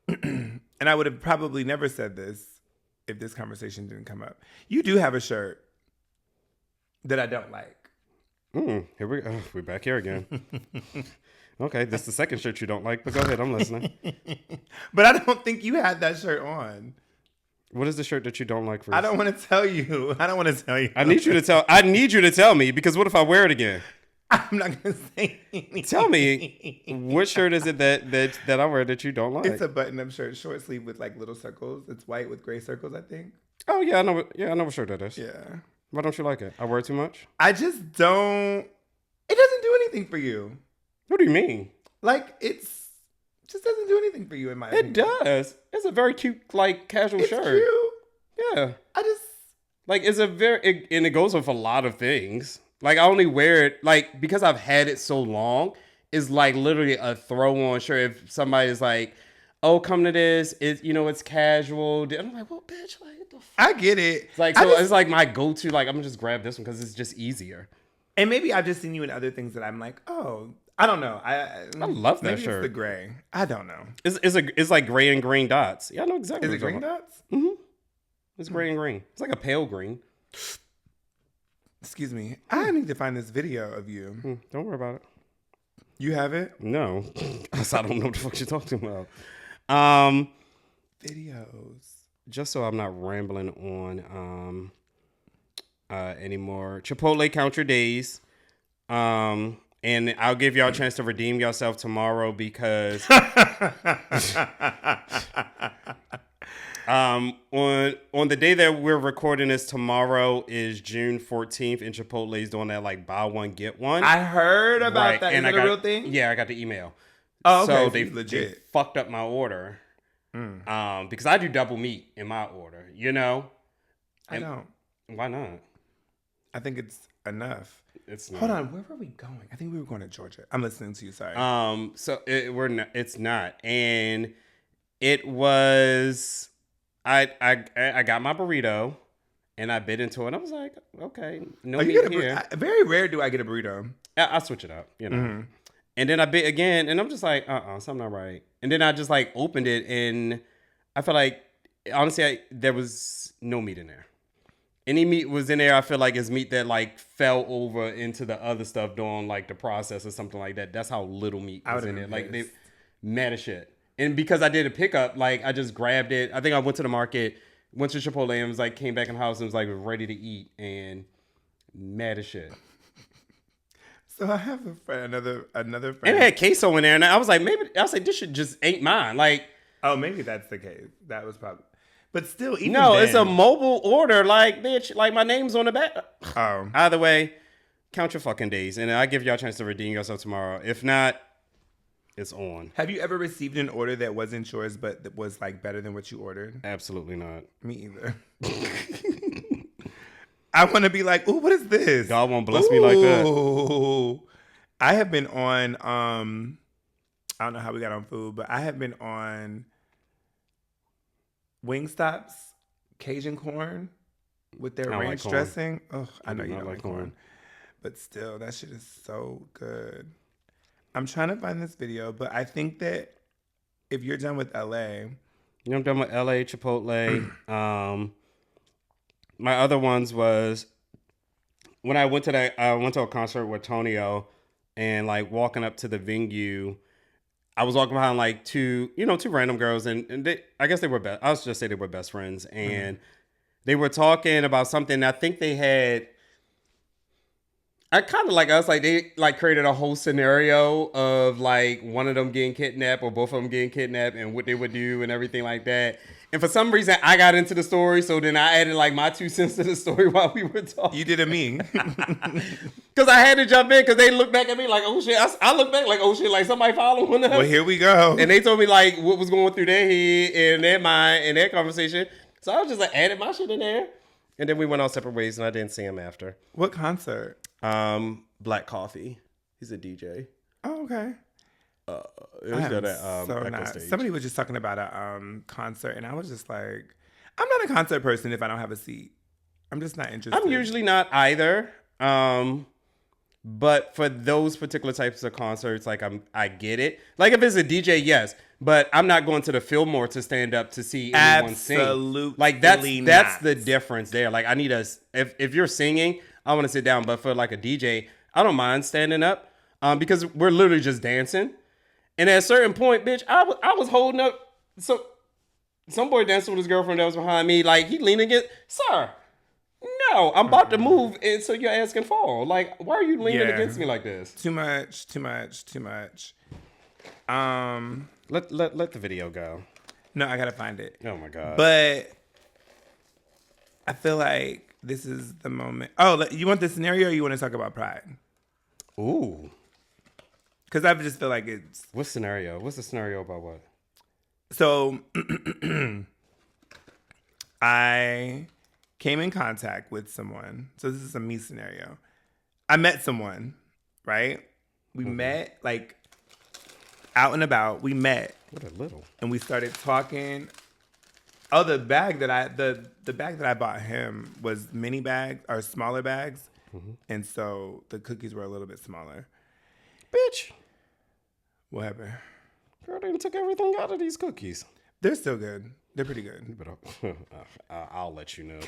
Speaker 1: And I would have probably never said this if this conversation didn't come up. You do have a shirt that I don't like.
Speaker 2: Here we're back here again. Okay, this is the second shirt you don't like, but go ahead, I'm listening.
Speaker 1: But I don't think you had that shirt on.
Speaker 2: What is the shirt that you don't like? First?
Speaker 1: I don't want to tell you. I
Speaker 2: need you to tell me, because what if I wear it again?
Speaker 1: I'm not going to say anything.
Speaker 2: Tell me, what shirt is it that I wear that you don't like?
Speaker 1: It's a button-up shirt, short sleeve with like little circles. It's white with gray circles, I think.
Speaker 2: Oh yeah, I know. Yeah, I know what shirt that is.
Speaker 1: Yeah.
Speaker 2: Why don't you like it? I wear it too much?
Speaker 1: I just don't. It doesn't do anything for you.
Speaker 2: What do you mean?
Speaker 1: Like it just doesn't do anything for you in my opinion.
Speaker 2: It does. It's a very cute, like casual shirt.
Speaker 1: Cute.
Speaker 2: Yeah.
Speaker 1: I just
Speaker 2: like it's a and it goes with a lot of things. Like I only wear it like because I've had it so long. It's like literally a throw-on shirt. If somebody's like, "Oh, come to this," it's casual. I'm like, "Well, bitch, like what the fuck?"
Speaker 1: I get it.
Speaker 2: It's like it's like my go-to. Like I'm gonna just grab this one because it's just easier.
Speaker 1: And maybe I've just seen you in other things that I'm like, oh, I don't know. I
Speaker 2: love that
Speaker 1: maybe
Speaker 2: shirt.
Speaker 1: It's the gray. I don't know.
Speaker 2: It's like gray and green dots. Yeah, I know exactly.
Speaker 1: Is it green dots?
Speaker 2: Mm-hmm. It's gray and green. It's like a pale green.
Speaker 1: Excuse me. I need to find this video of you.
Speaker 2: Don't worry about it.
Speaker 1: You have it?
Speaker 2: No. I don't know what the fuck you're talking about.
Speaker 1: Videos.
Speaker 2: Just so I'm not rambling on anymore. Chipotle, count your days. And I'll give y'all a chance to redeem yourself tomorrow because on the day that we're recording this, tomorrow is June 14th, and Chipotle is doing that like buy one get one.
Speaker 1: I heard about that. Is it a real thing?
Speaker 2: Yeah, I got the email.
Speaker 1: Oh, okay.
Speaker 2: So they fucked up my order. Because I do double meat in my order,
Speaker 1: I don't.
Speaker 2: Why not?
Speaker 1: I think it's enough.
Speaker 2: It's not.
Speaker 1: Hold on, where were we going? I think we were going to Georgia. I'm listening to you. Sorry.
Speaker 2: So it's not, and it was. I got my burrito, and I bit into it. And I was like, okay, no meat here.
Speaker 1: Very rare do I get a burrito.
Speaker 2: I switch it up, And then I bit again, and I'm just like, something not right. And then I just like opened it, and I felt like, honestly, there was no meat in there. Any meat was in there, I feel like it's meat that like fell over into the other stuff during like the process or something like that. That's how little meat was in there. Like they mad as shit. And because I did a pickup, like I just grabbed it. I think I went to the market, went to Chipotle, and was like came back in the house and was like ready to eat and mad as shit.
Speaker 1: So I have a friend, another friend.
Speaker 2: And it had queso in there, and I was like, this shit just ain't mine. Like,
Speaker 1: oh, maybe that's the case. That was probably. But still, even
Speaker 2: it's a mobile order. Like, bitch, like my name's on the back.
Speaker 1: Oh.
Speaker 2: Either way, count your fucking days. And I'll give y'all a chance to redeem yourself tomorrow. If not, it's on.
Speaker 1: Have you ever received an order that wasn't yours, but that was like better than what you ordered?
Speaker 2: Absolutely not.
Speaker 1: Me either. I want to be like, ooh, what is this?
Speaker 2: God won't bless me like that.
Speaker 1: I have been on, I don't know how we got on food, but I have been on Wingstop's Cajun corn with their ranch dressing. Oh, I know you don't like corn. But still, that shit is so good. I'm trying to find this video, but I think that if you're done with LA,
Speaker 2: I'm done with LA, Chipotle. My other ones was when I went to a concert with Tonio, and like walking up to the venue, I was walking behind like two random girls, and they, I guess they were best. I'll just say they were best friends, and they were talking about something. I think they had. I kind of like us, like they like created a whole scenario of like one of them getting kidnapped or both of them getting kidnapped and what they would do and everything like that. And for some reason, I got into the story, so then I added like my 2 cents to the story while we were talking.
Speaker 1: You did a me.
Speaker 2: Because I had to jump in because they looked back at me like, oh shit. I looked back like, oh shit, like somebody following us.
Speaker 1: Well, here we go.
Speaker 2: And they told me like what was going through their head and their mind and their conversation. So I was just like added my shit in there. And then we went our separate ways and I didn't see him after.
Speaker 1: What concert?
Speaker 2: Black Coffee. He's a DJ.
Speaker 1: Oh, okay.
Speaker 2: It was good at Stage.
Speaker 1: Somebody was just talking about a concert, and I was just like, I'm not a concert person if I don't have a seat. I'm just not interested.
Speaker 2: I'm usually not either. But for those particular types of concerts, like I get it. Like if it's a DJ, yes. But I'm not going to the Fillmore to stand up to see anyone sing.
Speaker 1: Absolutely.
Speaker 2: Like that's the difference there. Like I need if you're singing, I want to sit down. But for like a DJ, I don't mind standing up because we're literally just dancing. And at a certain point, bitch, I was holding up. So some boy dancing with his girlfriend that was behind me. Like he leaned against, sir. No, I'm about to move, and so your ass can fall. Like, why are you leaning against me like this?
Speaker 1: Too much.
Speaker 2: Let the video go.
Speaker 1: No, I gotta find it.
Speaker 2: Oh my god!
Speaker 1: But I feel like this is the moment. Oh, you want the scenario, or you want to talk about pride?
Speaker 2: Ooh,
Speaker 1: because I just feel like it's.
Speaker 2: What scenario? What's the scenario about what?
Speaker 1: So, I came in contact with someone. So this is a me scenario. I met someone, right? We met like out and about. We met.
Speaker 2: What a little.
Speaker 1: And we started talking. Oh, the bag that I bought him was mini bags or smaller bags. Mm-hmm. And so the cookies were a little bit smaller.
Speaker 2: Bitch.
Speaker 1: What happened?
Speaker 2: Girl, they took everything out of these cookies.
Speaker 1: They're still good. They're pretty good.
Speaker 2: But I'll let you know.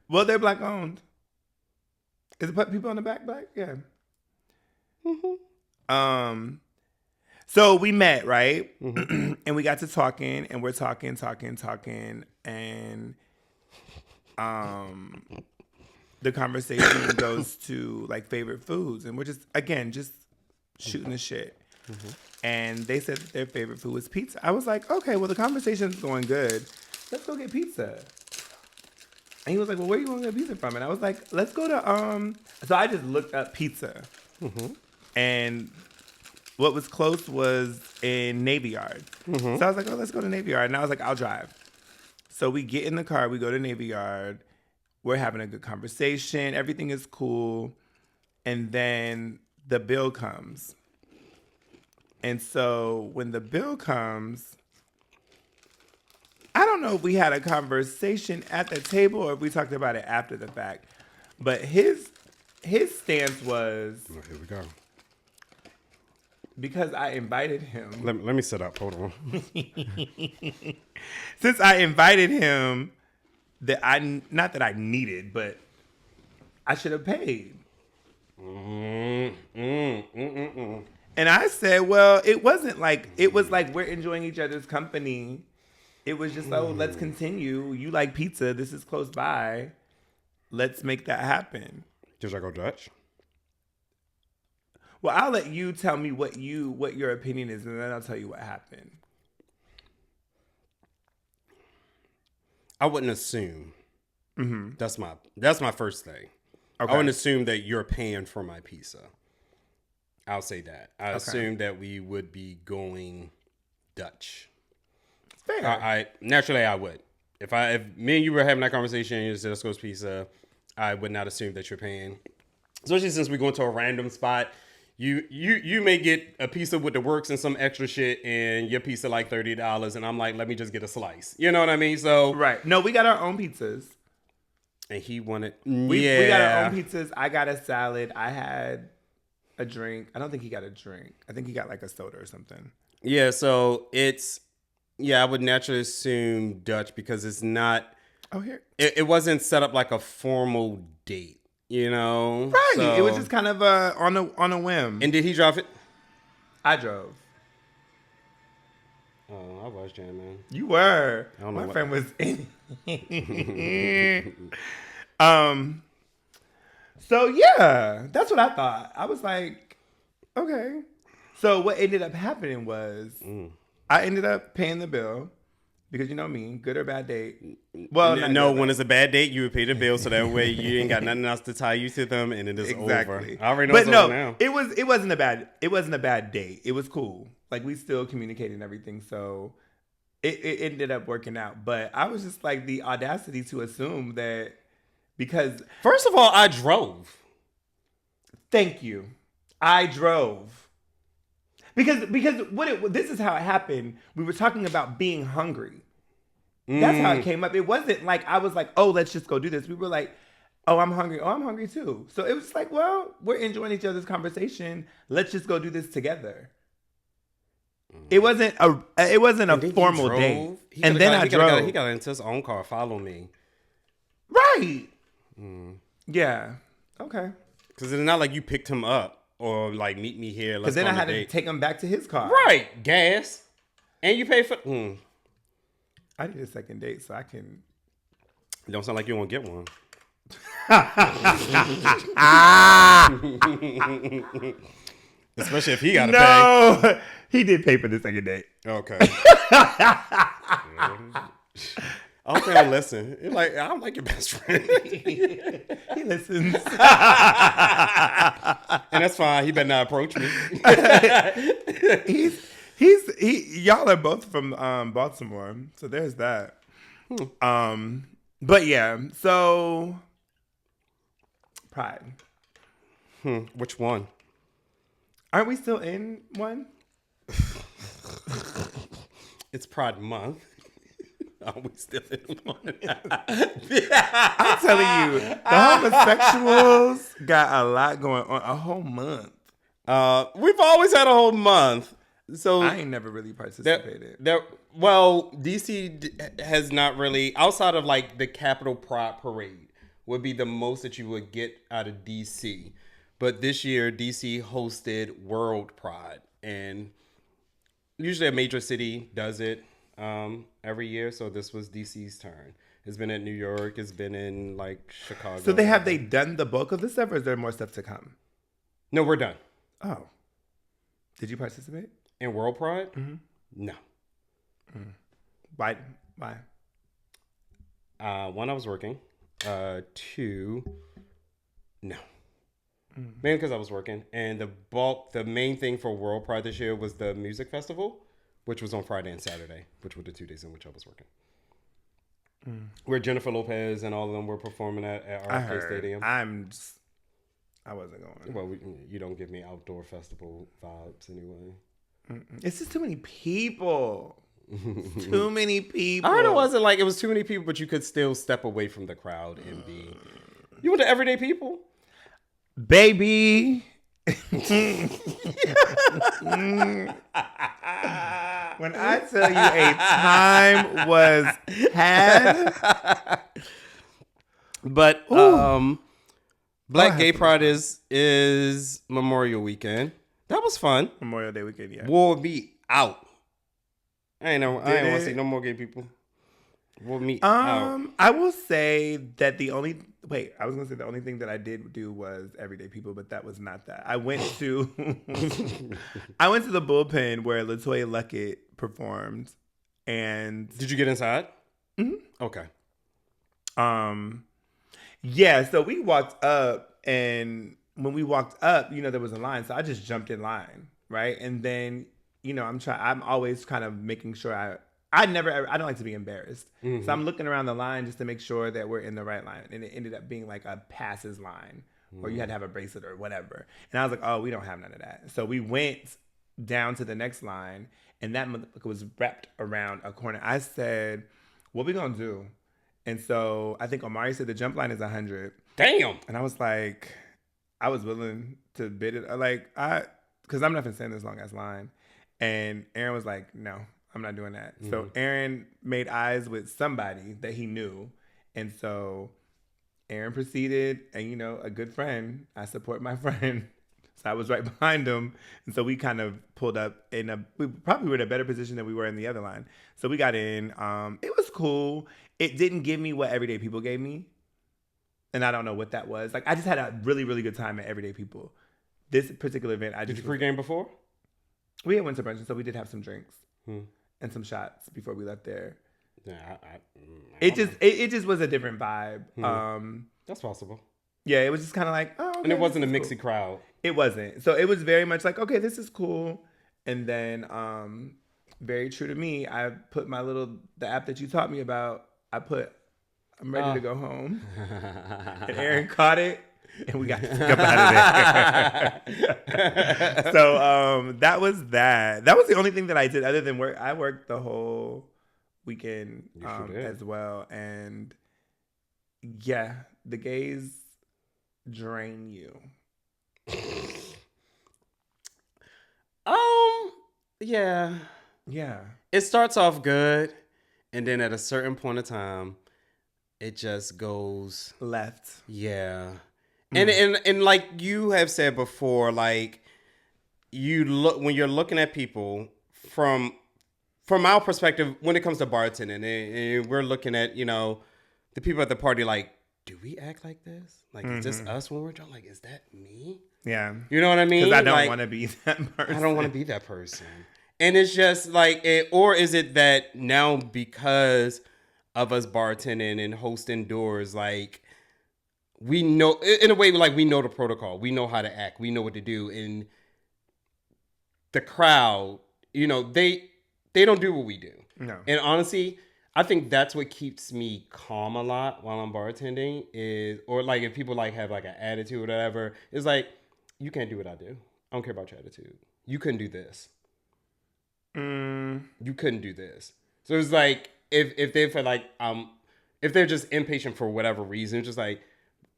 Speaker 1: Well, they're black owned. Is it people on the back black? Yeah. Mm-hmm. So we met, right? Mm-hmm. And we got to talking, and we're talking, and the conversation goes to like favorite foods, and we're just shooting the shit. Mm-hmm. And they said that their favorite food was pizza. I was like, okay, well, the conversation's going good. Let's go get pizza. And he was like, well, where are you going to get pizza from? And I was like, let's go to, so I just looked up pizza. Mm-hmm. And what was close was in Navy Yard. Mm-hmm. So I was like, oh, let's go to Navy Yard. And I was like, I'll drive. So we get in the car. We go to Navy Yard. We're having a good conversation. Everything is cool. And then the bill comes. And so when the bill comes, I don't know if we had a conversation at the table or if we talked about it after the fact. But his stance was...
Speaker 2: Oh, here we go.
Speaker 1: Because I invited him.
Speaker 2: Let me sit up. Hold on.
Speaker 1: Since I invited him, not that I needed, but I should have paid. And I said, well, it wasn't like, it was like we're enjoying each other's company. It was just, oh, let's continue. You like pizza. This is close by. Let's make that happen.
Speaker 2: Did I go Dutch?
Speaker 1: Well, I'll let you tell me what your opinion is, and then I'll tell you what happened.
Speaker 2: I wouldn't assume. Mm-hmm. That's my first thing. Okay. I wouldn't assume that you're paying for my pizza. I'll say that. I assumed that we would be going Dutch. Fair. Naturally I would. If me and you were having that conversation and you said let's go to pizza, I would not assume that you're paying. Especially since we go into a random spot. You may get a pizza with the works and some extra shit and your pizza like $30 and I'm like, let me just get a slice. You know what I mean? So
Speaker 1: right. No, we got our own pizzas.
Speaker 2: And he wanted
Speaker 1: we got our own pizzas. I got a salad. I had a drink. I don't think he got a drink. I think he got like a soda or something.
Speaker 2: Yeah, so I would naturally assume Dutch because it's not.
Speaker 1: Oh, here.
Speaker 2: It wasn't set up like a formal date, you know?
Speaker 1: Right.
Speaker 2: So,
Speaker 1: it was just kind of on a whim.
Speaker 2: And did he drive it?
Speaker 1: I drove.
Speaker 2: Oh, I was jamming.
Speaker 1: You were.
Speaker 2: I don't know.
Speaker 1: My friend was in. So yeah, that's what I thought. I was like, okay. So what ended up happening was I ended up paying the bill because you know me, good or bad date. Well,
Speaker 2: no, when it's a bad date, you would pay the bill so that way you ain't got nothing else to tie you to them, and it is over. I already know. But no, now.
Speaker 1: it wasn't a bad date. It was cool. Like we still communicated and everything, so it ended up working out. But I was just like the audacity to assume that because
Speaker 2: first of all, I drove.
Speaker 1: Thank you. I drove. Because this is how it happened. We were talking about being hungry. That's how it came up. It wasn't like I was like, oh, let's just go do this. We were like, oh, I'm hungry. Oh, I'm hungry too. So it was just like, well, we're enjoying each other's conversation. Let's just go do this together. It wasn't a formal date. And then I drove.
Speaker 2: He got into his own car. Follow me.
Speaker 1: Right. Yeah. Okay.
Speaker 2: Because it's not like you picked him up. Or like meet me here.
Speaker 1: Because then I had to take him back to his car.
Speaker 2: Right, gas, and you pay for.
Speaker 1: I need a second date so I can.
Speaker 2: Don't sound like you won't get one. Especially if he got to pay.
Speaker 1: No, he did pay for the second date.
Speaker 2: Okay. I hope they don't listen. Like, I don't like your best friend.
Speaker 1: He listens.
Speaker 2: And that's fine. He better not approach me.
Speaker 1: Y'all are both from Baltimore. So there's that. But yeah, so Pride.
Speaker 2: Which one?
Speaker 1: Aren't we still in one?
Speaker 2: It's Pride Month. Are we still in one?
Speaker 1: I'm telling you, the homosexuals got a lot going on. A whole month.
Speaker 2: We've always had a whole month. So
Speaker 1: I ain't never really participated.
Speaker 2: Well, DC has not really, outside of like the Capitol Pride Parade, would be the most that you would get out of DC. But this year, DC hosted World Pride. And usually a major city does it. Every year, so this was DC's turn. It's been in New York. It's been in like Chicago.
Speaker 1: So they done the bulk of the stuff, or is there more stuff to come?
Speaker 2: No, we're done.
Speaker 1: Oh, did you participate
Speaker 2: in World Pride?
Speaker 1: Mm-hmm.
Speaker 2: No.
Speaker 1: Why?
Speaker 2: One, I was working. Two, no. Mainly because I was working, and the main thing for World Pride this year was the music festival, which was on Friday and Saturday, which were the 2 days in which I was working. Where Jennifer Lopez and all of them were performing at RFK Stadium.
Speaker 1: I wasn't going.
Speaker 2: Well, you don't give me outdoor festival vibes anyway.
Speaker 1: It's just too many people. Too many people.
Speaker 2: I heard it wasn't like it was too many people, but you could still step away from the crowd and be. You were the everyday people.
Speaker 1: Baby. When I tell you a time was had.
Speaker 2: But Black Gay Pride is Memorial Weekend. That was fun.
Speaker 1: Memorial Day weekend, yeah.
Speaker 2: Wore me out. I ain't want to see no more gay people. Wore me out.
Speaker 1: I will say that the only thing that I did do was Everyday People, but that was not that. I went to the bullpen where LaToya Luckett performed, and
Speaker 2: did you get inside?
Speaker 1: Mm-hmm.
Speaker 2: Okay.
Speaker 1: Yeah. So we walked up, and when we walked up, there was a line, so I just jumped in line, right? And then I'm always kind of making sure I don't like to be embarrassed. Mm-hmm. So I'm looking around the line just to make sure that we're in the right line. And it ended up being like a passes line where you had to have a bracelet or whatever. And I was like, oh, we don't have none of that. So we went down to the next line, and that was wrapped around a corner. I said, what we going to do? And so I think Omari said the jump line is 100.
Speaker 2: Damn.
Speaker 1: And I was like, I was willing to bid it. Because I'm not going to stand this long ass line. And Aaron was like, no, I'm not doing that. Mm-hmm. So Aaron made eyes with somebody that he knew. And so Aaron proceeded, and a good friend, I support my friend. So I was right behind him. And so we kind of pulled up we probably were in a better position than we were in the other line. So we got in. It was cool. It didn't give me what Everyday People gave me. And I don't know what that was. Like, I just had a really, really good time at Everyday People. This particular event,
Speaker 2: Did you pregame before?
Speaker 1: We had went to brunch, and so we did have some drinks and some shots before we left there.
Speaker 2: Yeah,
Speaker 1: it just was a different vibe.
Speaker 2: That's possible.
Speaker 1: Yeah, it was just kind of like, oh, okay,
Speaker 2: and it wasn't a mixy crowd.
Speaker 1: It wasn't. So it was very much like, okay, this is cool. And then, very true to me, I put the app that you taught me about. I'm ready to go home. And Aaron caught it. And we got to skip out of there. So that was that. That was the only thing that I did other than work. I worked the whole weekend as well. And yeah, the gays drain you.
Speaker 2: Yeah.
Speaker 1: Yeah.
Speaker 2: It starts off good, and then at a certain point of time, it just goes
Speaker 1: left.
Speaker 2: Yeah. And like you have said before, like when you're looking at people from our perspective when it comes to bartending, and we're looking at the people at the party, like, do we act like this? Like, is this us when we're drunk? Like, is that me?
Speaker 1: Yeah,
Speaker 2: you know what I mean?
Speaker 1: Because I don't want to be that person.
Speaker 2: I don't want to be that person. And it's just like, or is it that now because of us bartending and hosting doors, like, we know, in a way, like, we know the protocol. We know how to act. We know what to do. And the crowd, they don't do what we do.
Speaker 1: No.
Speaker 2: And honestly, I think that's what keeps me calm a lot while I'm bartending or like if people like have like an attitude or whatever, it's like, you can't do what I do. I don't care about your attitude. You couldn't do this. You couldn't do this. So it's like, if they feel like, if they're just impatient for whatever reason, just like,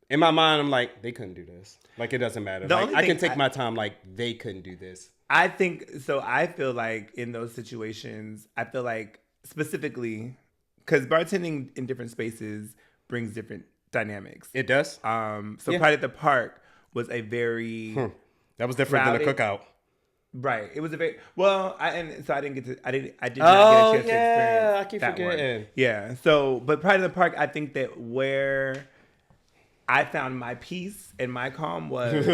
Speaker 2: in my mind, I'm like, they couldn't do this. Like, it doesn't matter. Like, I can take my time. Like, they couldn't do this.
Speaker 1: I think so. I feel like in those situations, I feel like specifically because bartending in different spaces brings different dynamics.
Speaker 2: It does.
Speaker 1: Pride at the Park was a very
Speaker 2: that was different than a cookout.
Speaker 1: Right. It was a very I did not get a chance to experience.
Speaker 2: Yeah, I keep forgetting.
Speaker 1: One. Yeah. So, but Pride at the Park, I think that where I found my peace and my calm was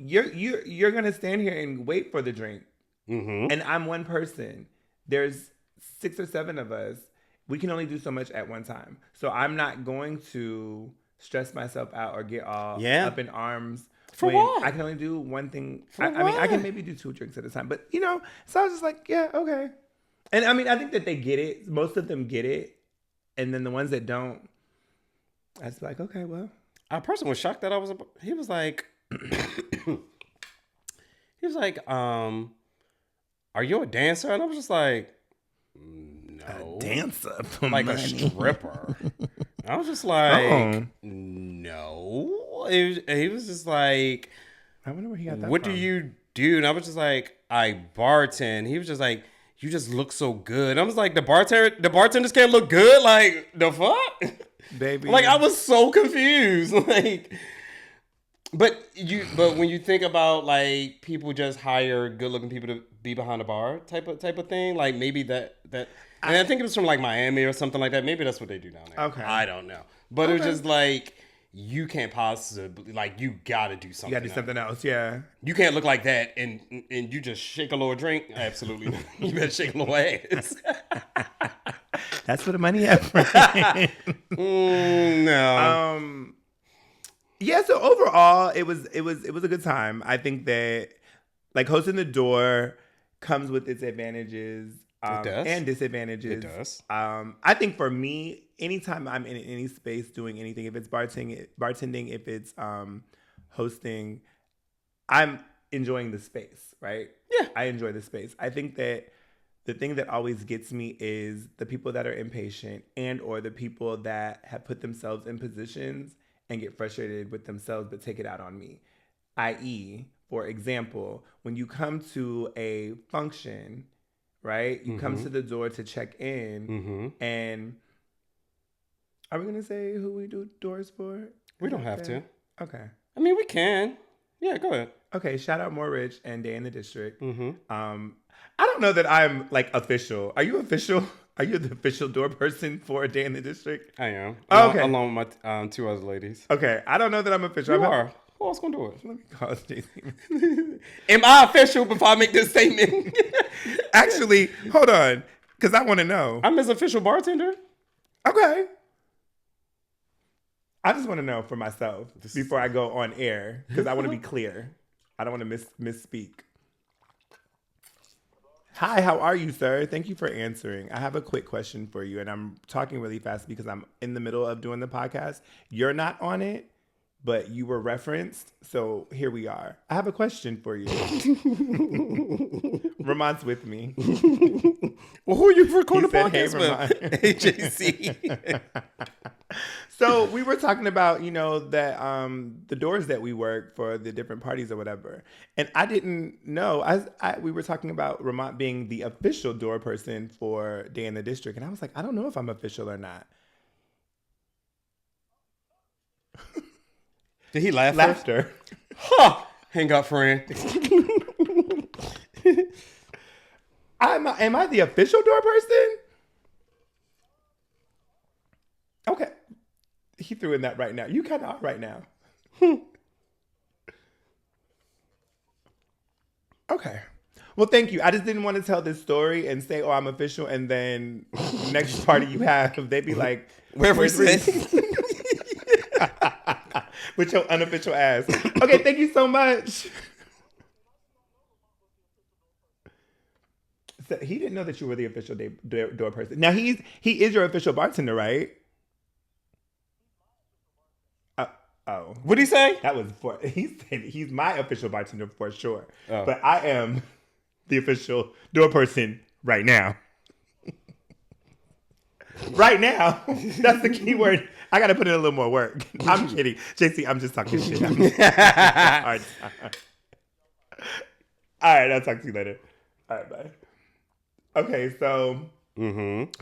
Speaker 1: you're gonna stand here and wait for the drink, and I'm one person. There's 6 or 7 of us. We can only do so much at one time. So I'm not going to stress myself out or get all up in arms.
Speaker 2: For what?
Speaker 1: I can only do one thing. I mean, I can maybe do 2 drinks at a time. But, so I was just like, yeah, okay. And I mean, I think that they get it. Most of them get it. And then the ones that don't, I was like, okay, well.
Speaker 2: A person was shocked that he was like, are you a dancer? And I was just like, no.
Speaker 1: A dancer for
Speaker 2: like
Speaker 1: money.
Speaker 2: A stripper. I was just like, no. He was just like,
Speaker 1: I wonder where he got that
Speaker 2: what
Speaker 1: from.
Speaker 2: do you do? And I was just like, I bartend. He was just like, you just look so good. I was like, the bartenders can't look good? Like, the fuck?
Speaker 1: Baby.
Speaker 2: Like, I was so confused. Like, but when you think about like people just hire good looking people to be behind the bar type of thing, like maybe that and I think it was from like Miami or something like that. Maybe that's what they do down there.
Speaker 1: Okay.
Speaker 2: I don't know. But it was just like, you can't possibly, like, you gotta do something.
Speaker 1: You gotta do something else, yeah.
Speaker 2: You can't look like that and you just shake a little drink. Absolutely not. You better shake a little ass.
Speaker 1: That's where the money at.
Speaker 2: No.
Speaker 1: Yeah, so overall it was a good time. I think that like hosting the door comes with its advantages
Speaker 2: it does.
Speaker 1: And disadvantages.
Speaker 2: It does.
Speaker 1: I think for me, anytime I'm in any space doing anything, if it's bartending, if it's hosting, I'm enjoying the space, right?
Speaker 2: Yeah.
Speaker 1: I enjoy the space. I think that the thing that always gets me is the people that are impatient and or the people that have put themselves in positions and get frustrated with themselves, but take it out on me. I.e., for example, when you come to a function, right? You come to the door to check in, and are we going to say who we do doors for?
Speaker 2: We don't have to.
Speaker 1: Okay.
Speaker 2: I mean, we can. Yeah, go ahead.
Speaker 1: Okay, shout out More Rich and Day in the District. I don't know that I'm like official. Are you official? Are you the official door person for a Day in the District?
Speaker 2: I am.
Speaker 1: Okay.
Speaker 2: Along with my 2 other ladies.
Speaker 1: Okay, I don't know that I'm official.
Speaker 2: You are. Who else gonna do it?
Speaker 1: Let me call JC.
Speaker 2: Am I official before I make this statement?
Speaker 1: Actually, hold on, because I want to know.
Speaker 2: I'm his official bartender.
Speaker 1: Okay. I just want to know for myself before I go on air, because I want to be clear. I don't want to misspeak. Hi, how are you, sir? Thank you for answering. I have a quick question for you, and I'm talking really fast because I'm in the middle of doing the podcast. You're not on it, but you were referenced, so here we are. I have a question for you. Ramont's with me.
Speaker 2: Well, who are you recording the
Speaker 1: He said,
Speaker 2: podcast with? AJC.
Speaker 1: So we were talking about, that the doors that we work for the different parties or whatever. And I didn't know. We were talking about Ramont being the official door person for Day in the District. And I was like, I don't know if I'm official or not.
Speaker 2: Did he laugh?
Speaker 1: Laughter.
Speaker 2: Huh. Hang up, friend.
Speaker 1: Am I the official door person? Okay. He threw in that right now. You kind of are right now. Okay. Well, thank you. I just didn't want to tell this story and say, oh, I'm official. And then next party you have, they'd be like,
Speaker 2: where's
Speaker 1: Reese? With your unofficial ass. Okay, thank you so much. So he didn't know that you were the official door person. Now, he is your official bartender, right? Oh.
Speaker 2: What'd he say?
Speaker 1: He said he's my official bartender for sure.
Speaker 2: Oh.
Speaker 1: But I am the official door person right now. Right now? That's the key word. I got to put in a little more work. I'm kidding. JC, I'm just talking shit. All right, I'll talk to you later. All right, bye. Okay, so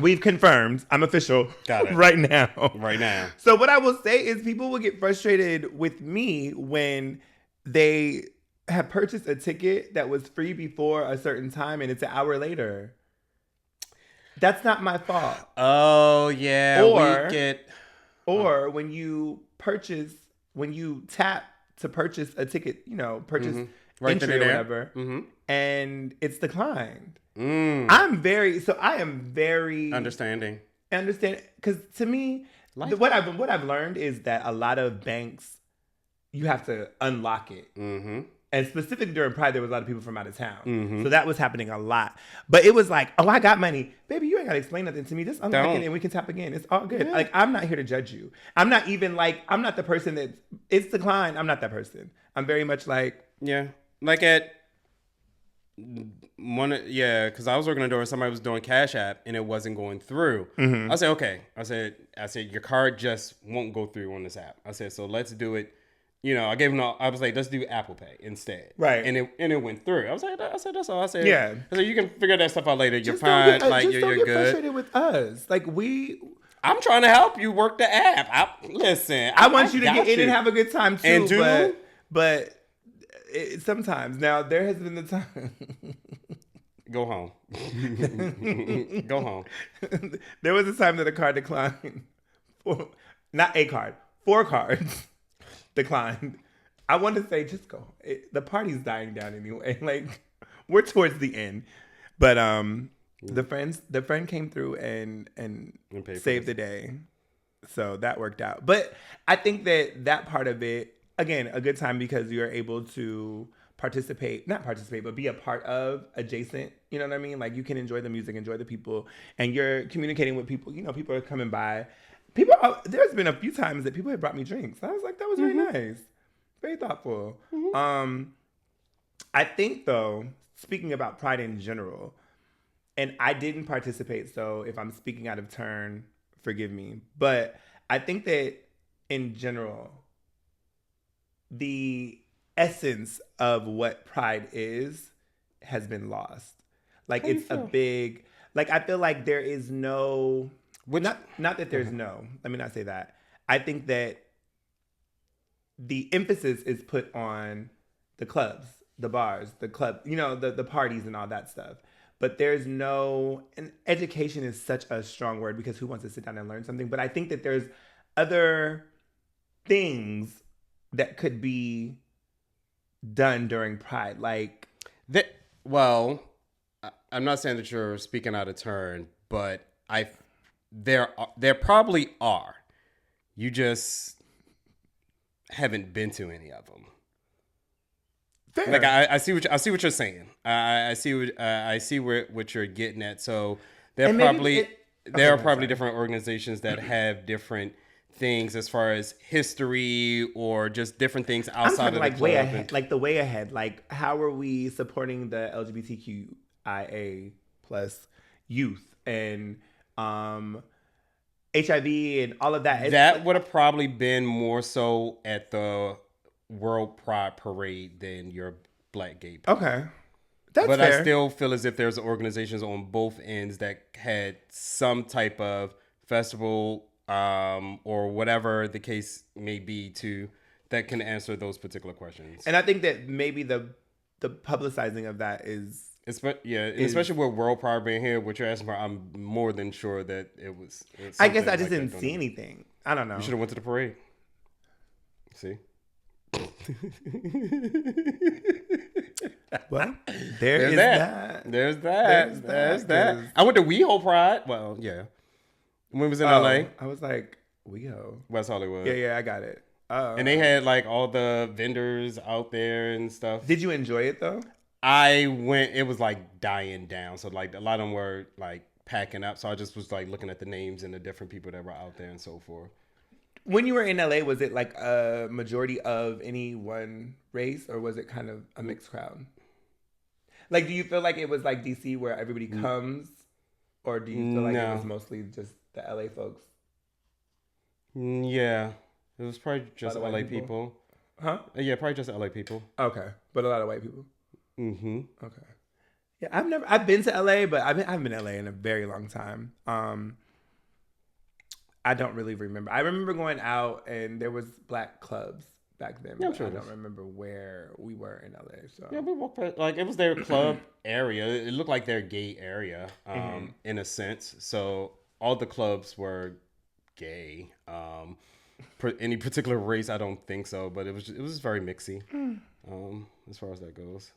Speaker 1: we've confirmed I'm official.
Speaker 2: Got it.
Speaker 1: Right now.
Speaker 2: Right now.
Speaker 1: So what I will say is people will get frustrated with me when they have purchased a ticket that was free before a certain time and it's an hour later. That's not my fault.
Speaker 2: Oh, yeah.
Speaker 1: Or when you tap to purchase a ticket, purchase
Speaker 2: right
Speaker 1: entry or whatever, and it's declined. I am very
Speaker 2: understanding.
Speaker 1: Because to me, what I've learned is that a lot of banks, you have to unlock it. And specifically during Pride, there was a lot of people from out of town. So that was happening a lot. But it was like, oh, I got money. Baby, you ain't got to explain nothing to me. Just unlock it and we can tap again. It's all good. Yeah. Like, I'm not here to judge you. I'm not the person that it's declined. I'm not that person. I'm very much like.
Speaker 2: Yeah. Like at because I was working on a door and somebody was doing Cash App and it wasn't going through. I said, okay. I said, your card just won't go through on this app. I said, so let's do it. I gave him I was like, let's do Apple Pay instead. Right. And it went through. I said, that's all. I said, yeah. I said, you can figure that stuff out later. You're fine. You're good. Don't get
Speaker 1: frustrated with us.
Speaker 2: I'm trying to help you work the app. I
Speaker 1: want you to get in and have a good time too. But sometimes. Now, there has been the time.
Speaker 2: Go home. Go home.
Speaker 1: There was a time that a card declined. Not a card. 4 cards. Declined. I want to say, just go. The party's dying down anyway. Like, we're towards the end, but the friend came through and saved the day, so that worked out. But I think that part of it, again, a good time because you're able to not participate, but be a part of adjacent. You know what I mean? Like, you can enjoy the music, enjoy the people, and you're communicating with people. People are coming by. There's been a few times that people have brought me drinks. I was like, that was very nice. Very thoughtful. I think, though, speaking about Pride in general, and I didn't participate, so if I'm speaking out of turn, forgive me. But I think that in general, the essence of what pride is has been lost. Like, it's a big, like, I feel like there is no, not that there's no, let me not say that. I think that the emphasis is put on the clubs, the bars, the club, you know, the parties and all that stuff. But there's no, and education is such a strong word because who wants to sit down and learn something? But I think that there's other things that could be done during Pride. Like,
Speaker 2: well, I'm not saying that you're speaking out of turn, but there probably are. You just haven't been to any of them. Fair. Like I see what you're saying. I see what you're getting at. So there are probably different organizations that have different things as far as history or just different things outside of
Speaker 1: like
Speaker 2: the
Speaker 1: way
Speaker 2: club.
Speaker 1: ahead, like the way ahead. Like, how are we supporting the LGBTQIA plus youth and HIV and all of that?
Speaker 2: That would have probably been more so at the World Pride Parade than your Black Gay Parade.
Speaker 1: Okay. That's fair.
Speaker 2: I still feel as if there's organizations on both ends that had some type of festival or whatever the case may be that can answer those particular questions.
Speaker 1: And I think that maybe the publicizing of that is...
Speaker 2: especially with World Pride being here, what you're asking for, I'm more than sure that it was...
Speaker 1: I guess I just didn't see anything. I don't know.
Speaker 2: You should have went to the parade. See?
Speaker 1: Well, there's that.
Speaker 2: There's that. I went to WeHo Pride. Well, yeah. When was in LA?
Speaker 1: I was like, WeHo.
Speaker 2: West Hollywood.
Speaker 1: Yeah, I got it.
Speaker 2: And they had like all the vendors out there and stuff.
Speaker 1: Did you enjoy it though?
Speaker 2: I went, it was like dying down. So like a lot of them were like packing up. So I just was like looking at the names and the different people that were out there and so forth.
Speaker 1: When you were in LA, was it like a majority of any one race or was it kind of a mixed crowd? Like, do you feel like it was like DC where everybody comes? Or do you feel like it was mostly just the LA folks?
Speaker 2: Yeah. It was probably just LA people.
Speaker 1: Huh?
Speaker 2: Yeah, probably just LA people.
Speaker 1: Okay. But a lot of white people?
Speaker 2: Mm-hmm.
Speaker 1: Okay. Yeah, I've been to LA, but I haven't been to LA in a very long time. I don't really remember. I remember going out and there was black clubs back then. Yeah, sure I don't remember where we were in LA. So
Speaker 2: yeah, we walked past, like it was their club area. It looked like their gay area, in a sense. So all the clubs were gay. Any particular race, I don't think so, but it was very mixy, as far as that goes.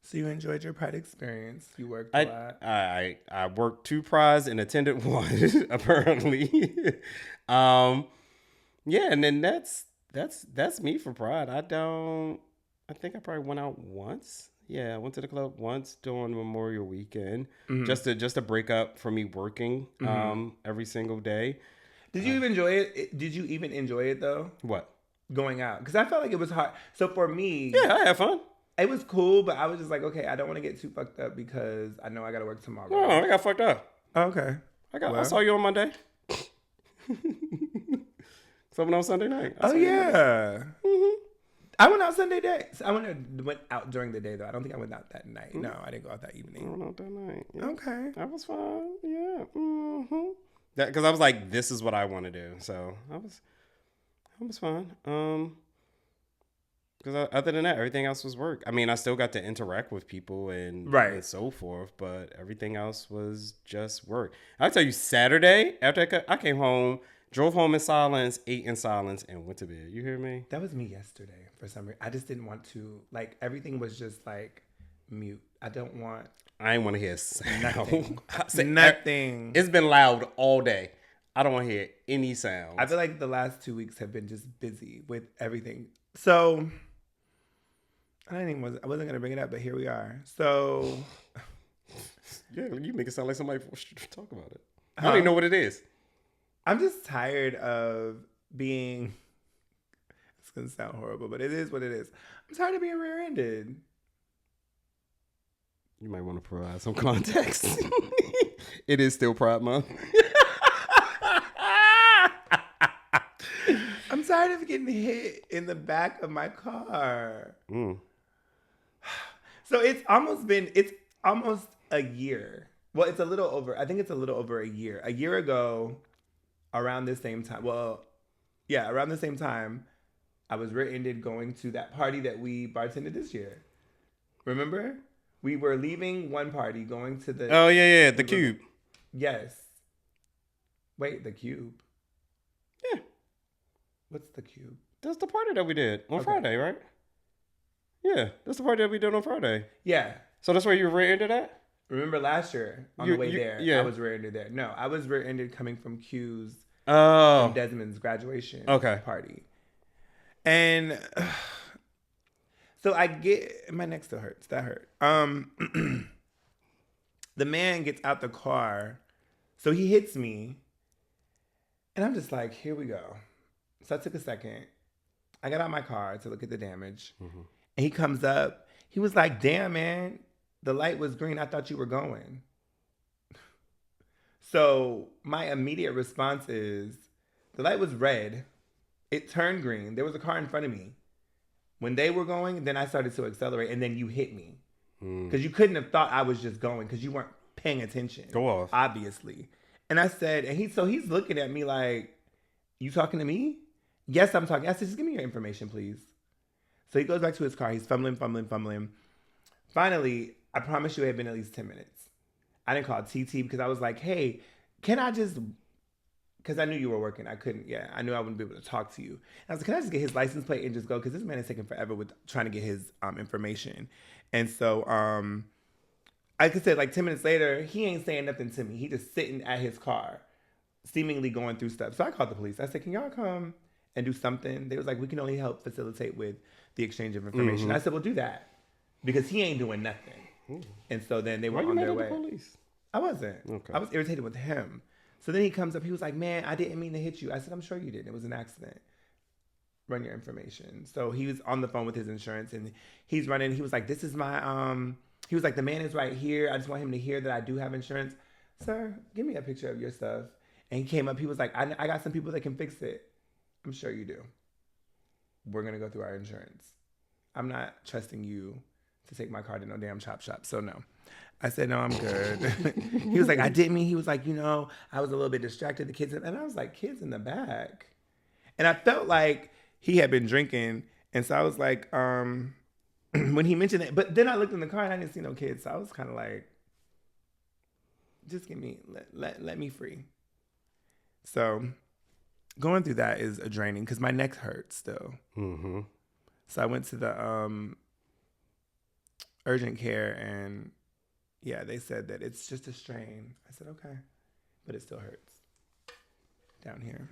Speaker 1: So you enjoyed your Pride experience. You worked a lot.
Speaker 2: I worked 2 prides and attended 1, apparently. Yeah, and then that's me for Pride. I think I probably went out once. Yeah, I went to the club once during Memorial Weekend, just to break up from me working every single day.
Speaker 1: Did you even enjoy it? Did you even enjoy it though?
Speaker 2: What?
Speaker 1: Going out, because I felt like it was hard. So for me,
Speaker 2: yeah, I had fun.
Speaker 1: It was cool, but I was just like, okay, I don't want to get too fucked up because I know I got to work tomorrow.
Speaker 2: Oh, I got fucked up.
Speaker 1: Oh, okay.
Speaker 2: I saw you on Monday. Something on Sunday night.
Speaker 1: Oh, yeah. I went out Sunday day. So I went out during the day, though. I don't think I went out that night. No, I didn't go out that evening.
Speaker 2: I went out that night. Yeah.
Speaker 1: Okay.
Speaker 2: That was fun. Yeah. Because I was like, this is what I want to do. So that was fun. Because other than that, everything else was work. I mean, I still got to interact with people and so forth, but everything else was just work. I'll tell you, Saturday, after I came home, drove home in silence, ate in silence, and went to bed. You hear me?
Speaker 1: That was me yesterday for some reason. I just didn't want to, like, everything was just, like, mute. I didn't want
Speaker 2: to hear sound.
Speaker 1: Nothing. Nothing.
Speaker 2: It's been loud all day. I don't want to hear any sound.
Speaker 1: I feel like the last 2 weeks have been just busy with everything. So... I wasn't going to bring it up, but here we are. So...
Speaker 2: Yeah, you make it sound like somebody should talk about it. I don't even know what it is.
Speaker 1: I'm just tired of being... It's going to sound horrible, but it is what it is. I'm tired of being rear-ended.
Speaker 2: You might want to provide some context. It is still Pride Month.
Speaker 1: tired of getting hit in the back of my car. So it's almost a year. Well, it's a little over. I think it's a little over a year. A year ago, around the same time. Well, yeah, around the same time, I was rear-ended going to that party that we bartended this year. Remember? We were leaving one party, going to the...
Speaker 2: Oh, yeah, the Cube.
Speaker 1: Yes. Wait, the Cube?
Speaker 2: Yeah.
Speaker 1: What's the Cube?
Speaker 2: That's the party that we did on Friday, right? Yeah, that's the party that we did on Friday.
Speaker 1: Yeah.
Speaker 2: So that's where you were rear-ended at?
Speaker 1: Remember last year, on the way there, I was rear-ended there. No, I was rear-ended coming from Q's from Desmond's graduation party. And so I get... My neck still hurts. That hurt. The man gets out the car. So he hits me. And I'm just like, here we go. So I took a second. I got out my car to look at the damage. Mm-hmm. And he comes up. He was like, damn, man. The light was green. I thought you were going. So my immediate response is, the light was red. It turned green. There was a car in front of me. When they were going, then I started to accelerate. And then you hit me. Because you couldn't have thought I was just going because you weren't paying attention.
Speaker 2: Go off.
Speaker 1: Obviously. And I said, and he's looking at me like, you talking to me? Yes, I'm talking. I said, just give me your information, please. So he goes back to his car. He's fumbling. Finally, I promise you it had been at least 10 minutes. I didn't call TT because I was like, hey, can I just, because I knew you were working. I couldn't, I knew I wouldn't be able to talk to you. And I was like, can I just get his license plate and just go? Because this man is taking forever with trying to get his information. And so, like I said, like 10 minutes later, he ain't saying nothing to me. He just sitting at his car, seemingly going through stuff. So I called the police. I said, can y'all come and do something? They was like, we can only help facilitate with the exchange of information. I said, well, do that. Because he ain't doing nothing. And so then they were on their way.
Speaker 2: Why you mad at the police?
Speaker 1: I wasn't.
Speaker 2: Okay.
Speaker 1: I was irritated with him. So then he comes up. He was like, man, I didn't mean to hit you. I said, I'm sure you didn't. It was an accident. Run your information. So he was on the phone with his insurance and he's running. He was like, this is my, he was like, the man is right here. I just want him to hear that I do have insurance. Sir, give me a picture of your stuff. And he came up. He was like, I got some people that can fix it. I'm sure you do. We're going to go through our insurance. I'm not trusting you to take my car to no damn chop shop. So no. I said, no, I'm good. He was like, I didn't mean. He was like, I was a little bit distracted. The kids. And I was like, kids in the back. And I felt like he had been drinking. And so I was like, when he mentioned it, but then I looked in the car and I didn't see no kids. So I was kind of like, just give me, let me free. So going through that is a draining because my neck hurts still. Mm-hmm. So I went to the urgent care and they said that it's just a strain. I said, okay, but it still hurts down here.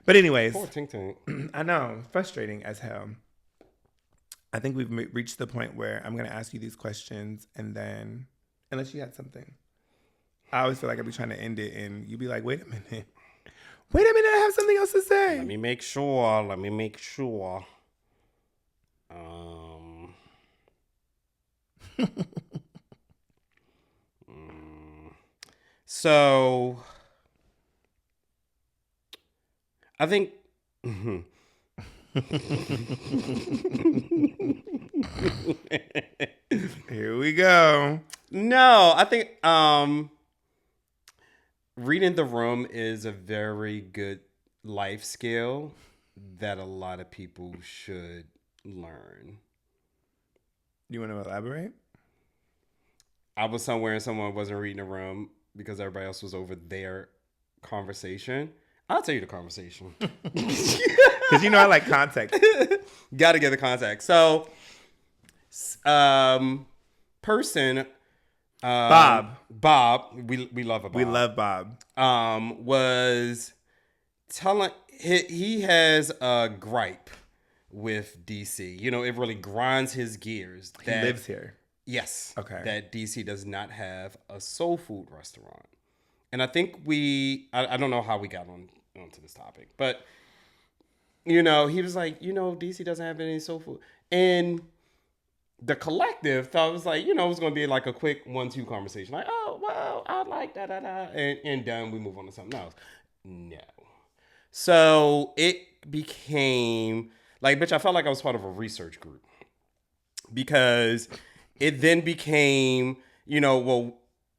Speaker 1: But anyways,
Speaker 2: poor Tink Tink.
Speaker 1: I know, frustrating as hell. I think we've reached the point where I'm going to ask you these questions and then, unless you had something. I always feel like I'd be trying to end it and you'd be like, wait a minute, I have something else to say.
Speaker 2: Let me make sure. So, I think...
Speaker 1: Here we go.
Speaker 2: No, I think reading the room is a very good life skill that a lot of people should learn.
Speaker 1: You want to elaborate?
Speaker 2: I was somewhere and someone wasn't reading the room because everybody else was over their conversation. I'll tell you the conversation.
Speaker 1: Because I like context.
Speaker 2: Got to get the context. So, person...
Speaker 1: Bob,
Speaker 2: we love a Bob.
Speaker 1: We love Bob.
Speaker 2: Was telling... He has a gripe with DC. it really grinds his gears.
Speaker 1: He lives here.
Speaker 2: Yes.
Speaker 1: Okay.
Speaker 2: That DC does not have a soul food restaurant. And I think I don't know how we got onto this topic, but, he was like, DC doesn't have any soul food. And the collective thought it was like, it was going to be like a quick 1-2 conversation. Like, oh, well, I like da-da-da. And done, we move on to something else. No. So it became like, bitch, I felt like I was part of a research group because it then became, well,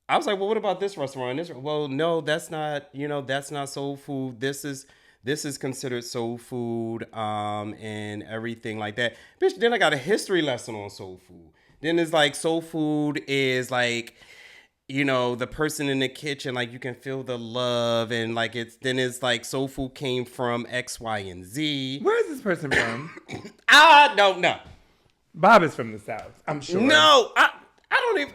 Speaker 2: I was like, well, what about this restaurant? Well, no, that's not soul food. This is considered soul food, and everything like that. Bitch, then I got a history lesson on soul food. Then it's like soul food is like, the person in the kitchen, like you can feel the love, and like it's like soul food came from X, Y, and Z.
Speaker 1: Where is this person from?
Speaker 2: I don't know.
Speaker 1: Bob is from the South, I'm sure.
Speaker 2: No, I don't even.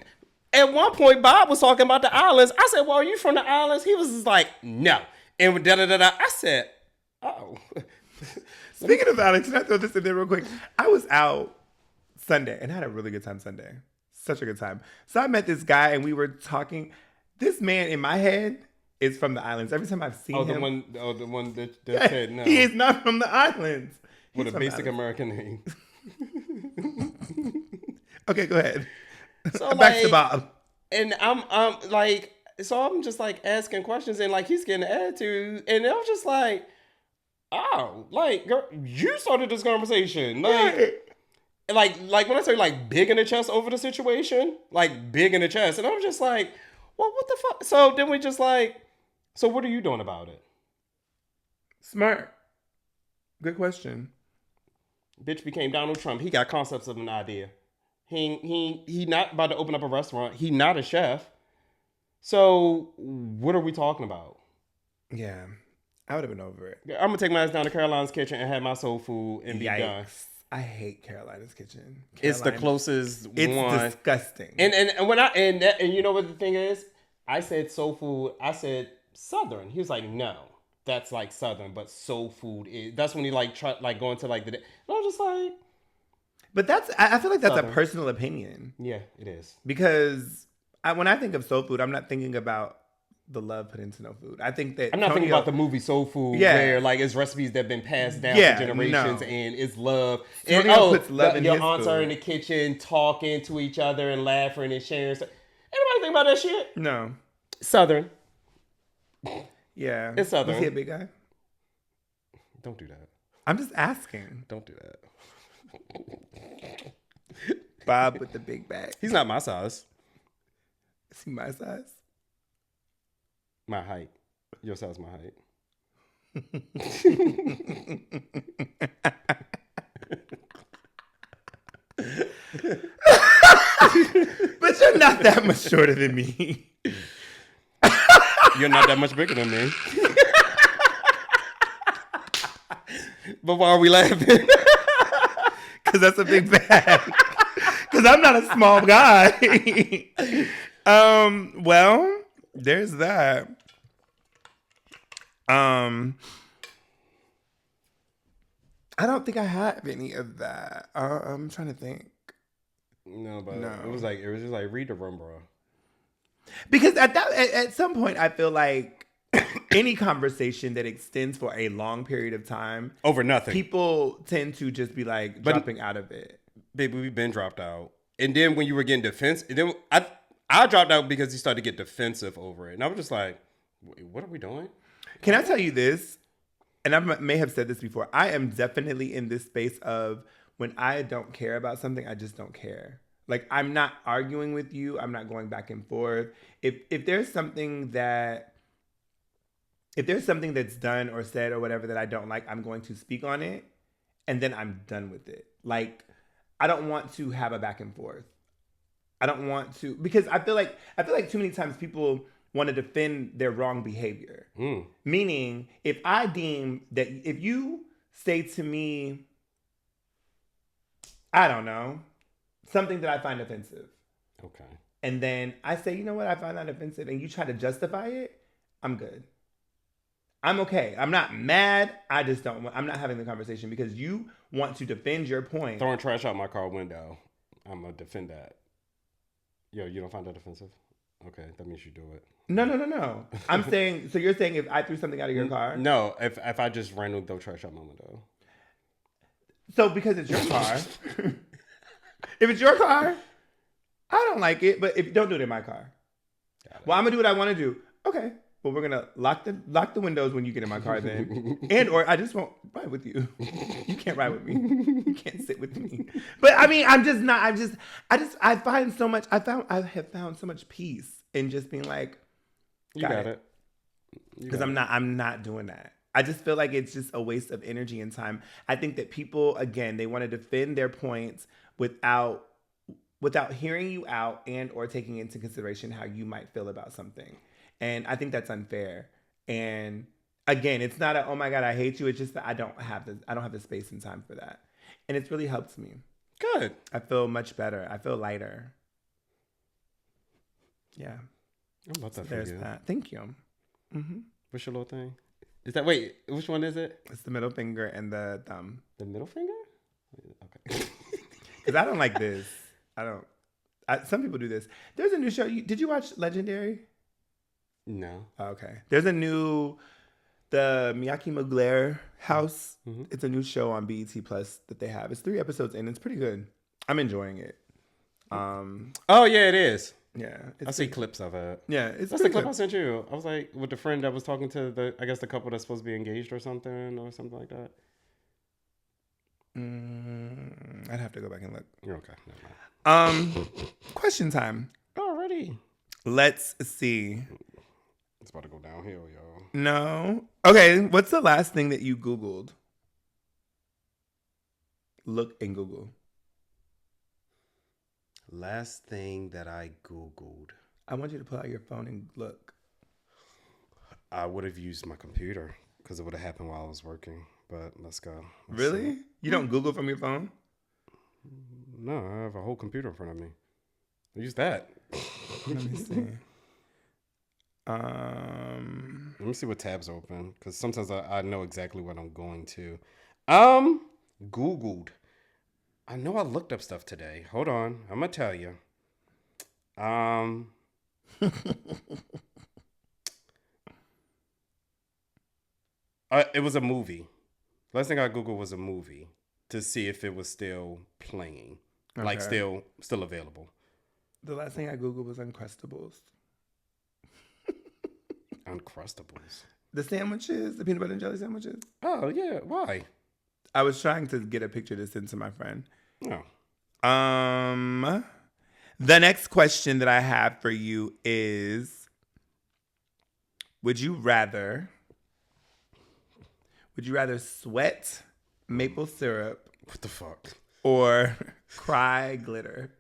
Speaker 2: At one point, Bob was talking about the islands. I said, well, are you from the islands? He was just like, no. And da-da-da-da. I said, oh.
Speaker 1: Speaking of Alex, can I throw this in there real quick? I was out Sunday and had a really good time Sunday. Such a good time. So I met this guy and we were talking. This man in my head is from the islands. Every time I've seen him.
Speaker 2: The one that said no.
Speaker 1: He is not from the islands.
Speaker 2: With a basic American name.
Speaker 1: Okay, go ahead.
Speaker 2: So
Speaker 1: back to Bob.
Speaker 2: And I'm like, so I'm just like asking questions and like he's getting an attitude. And I was just like, oh, like, girl, you started this conversation. Like when I say like big in the chest over the situation, like big in the chest. And I was just like, well, what the fuck? So then we just like, so what are you doing about it?
Speaker 1: Smart. Good question.
Speaker 2: Bitch became Donald Trump. He got concepts of an idea. He not about to open up a restaurant. He not a chef. So what are we talking about?
Speaker 1: Yeah. I would have been over it.
Speaker 2: I'm going to take my ass down to Caroline's Kitchen and have my soul food and be done.
Speaker 1: I hate Carolina's Kitchen.
Speaker 2: It's the closest one.
Speaker 1: It's disgusting.
Speaker 2: And when and you know what the thing is? I said soul food. I said Southern. He was like, no, that's like Southern, but soul food is. That's when he like tried like going to like the. And I was just like.
Speaker 1: But I feel like that's
Speaker 2: Southern.
Speaker 1: a personal opinion.
Speaker 2: Yeah, it is.
Speaker 1: Because when I think of soul food, I'm not thinking about the love put into no food. I think that
Speaker 2: I'm not thinking about the movie Soul Food, where like it's recipes that have been passed down for generations, and it's love. And
Speaker 1: puts love in
Speaker 2: your
Speaker 1: his
Speaker 2: aunts
Speaker 1: food.
Speaker 2: are in the kitchen talking to each other and laughing and sharing stuff. Anybody think about that shit?
Speaker 1: No.
Speaker 2: Southern.
Speaker 1: Yeah.
Speaker 2: It's Southern.
Speaker 1: Was he a big guy?
Speaker 2: Don't do that.
Speaker 1: I'm just asking.
Speaker 2: Don't do that.
Speaker 1: Bob with the big bag.
Speaker 2: He's not my size.
Speaker 1: Is he my size?
Speaker 2: My height. Your size, my height.
Speaker 1: But you're not that much shorter than me.
Speaker 2: You're not that much bigger than me. But why are we laughing?
Speaker 1: Because that's a big bag. Because I'm not a small guy. Well, there's that. I don't think I have any of that. I'm trying to think.
Speaker 2: No, but it was just like read the room, bro.
Speaker 1: Because at some point, I feel like any conversation that extends for a long period of time
Speaker 2: over nothing,
Speaker 1: people tend to just be like dropping out of it.
Speaker 2: Baby, we've been dropped out. And then when you were getting defensive, and then I dropped out because he started to get defensive over it. And I was just like, what are we doing?
Speaker 1: Can I tell you this? And I may have said this before. I am definitely in this space of when I don't care about something, I just don't care. Like, I'm not arguing with you. I'm not going back and forth. If there's something that's done or said or whatever that I don't like, I'm going to speak on it. And then I'm done with it. Like, I don't want to have a back and forth. I don't want to, because I feel like too many times people want to defend their wrong behavior. Meaning, if I deem that if you say to me, I don't know, something that I find offensive.
Speaker 2: Okay.
Speaker 1: And then I say, you know what, I find that offensive, and you try to justify it, I'm good. I'm okay. I'm not mad. I'm not having the conversation because you want to defend your point.
Speaker 2: Throwing trash out my car window. I'm going to defend that. Yo, you don't find that offensive? Okay, that means you do it.
Speaker 1: No. I'm saying, so you're saying if I threw something out of your car?
Speaker 2: No, if I just randomly throw trash out my window.
Speaker 1: So because it's your car. If it's your car, I don't like it, but don't do it in my car. Well, I'm going to do what I want to do. Okay. Well, we're gonna lock the windows when you get in my car then, or I just won't ride with you. You can't ride with me. You can't sit with me. But I mean, I'm just not. I find so much. I have found so much peace in just being like,
Speaker 2: you got it.
Speaker 1: Because I'm not doing that. I just feel like it's just a waste of energy and time. I think that people, again, they want to defend their points without hearing you out and or taking into consideration how you might feel about something. And I think that's unfair. And again, it's not oh my God, I hate you. It's just that I don't have the space and time for that. And it's really helped me.
Speaker 2: Good.
Speaker 1: I feel much better. I feel lighter. Yeah.
Speaker 2: I love that.
Speaker 1: There's that. Thank you. Mm-hmm.
Speaker 2: What's your little thing? Is that which one is it?
Speaker 1: It's the middle finger and the thumb.
Speaker 2: The middle finger? Okay.
Speaker 1: Because I don't like this. Some people do this. There's a new show. Did you watch Legendary?
Speaker 2: No.
Speaker 1: Okay. There's the Miyake Mugler house. Mm-hmm. It's a new show on BET Plus that they have. It's 3 episodes in. It's pretty good. I'm enjoying it.
Speaker 2: Oh yeah, it is.
Speaker 1: Yeah.
Speaker 2: I see clips of it.
Speaker 1: Yeah. That's
Speaker 2: the clip I sent you. I was like with the friend that was talking to the couple that's supposed to be engaged or something like that.
Speaker 1: I'd have to go back and look.
Speaker 2: You're okay. Never
Speaker 1: mind. Question time.
Speaker 2: Already.
Speaker 1: Let's see.
Speaker 2: It's about to go downhill, y'all.
Speaker 1: No. Okay. What's the last thing that you Googled? Look in Google.
Speaker 2: Last thing that I Googled.
Speaker 1: I want you to pull out your phone and look.
Speaker 2: I would have used my computer because it would have happened while I was working. But let's go.
Speaker 1: Really? You don't Google from your phone?
Speaker 2: No, I have a whole computer in front of me. I use that.
Speaker 1: Let me see.
Speaker 2: Let me see what tabs open because sometimes I know exactly what I'm going to. Googled. I know I looked up stuff today. Hold on, I'm gonna tell you. It was a movie. Last thing I Googled was a movie to see if it was still playing, like still available.
Speaker 1: The last thing I Googled was Uncrustables.
Speaker 2: Uncrustables.
Speaker 1: The sandwiches, the peanut butter and jelly sandwiches.
Speaker 2: Oh yeah, why?
Speaker 1: I was trying to get a picture to send to my friend.
Speaker 2: No.
Speaker 1: The next question that I have for you is: Would you rather sweat maple syrup?
Speaker 2: What the fuck?
Speaker 1: Or cry glitter?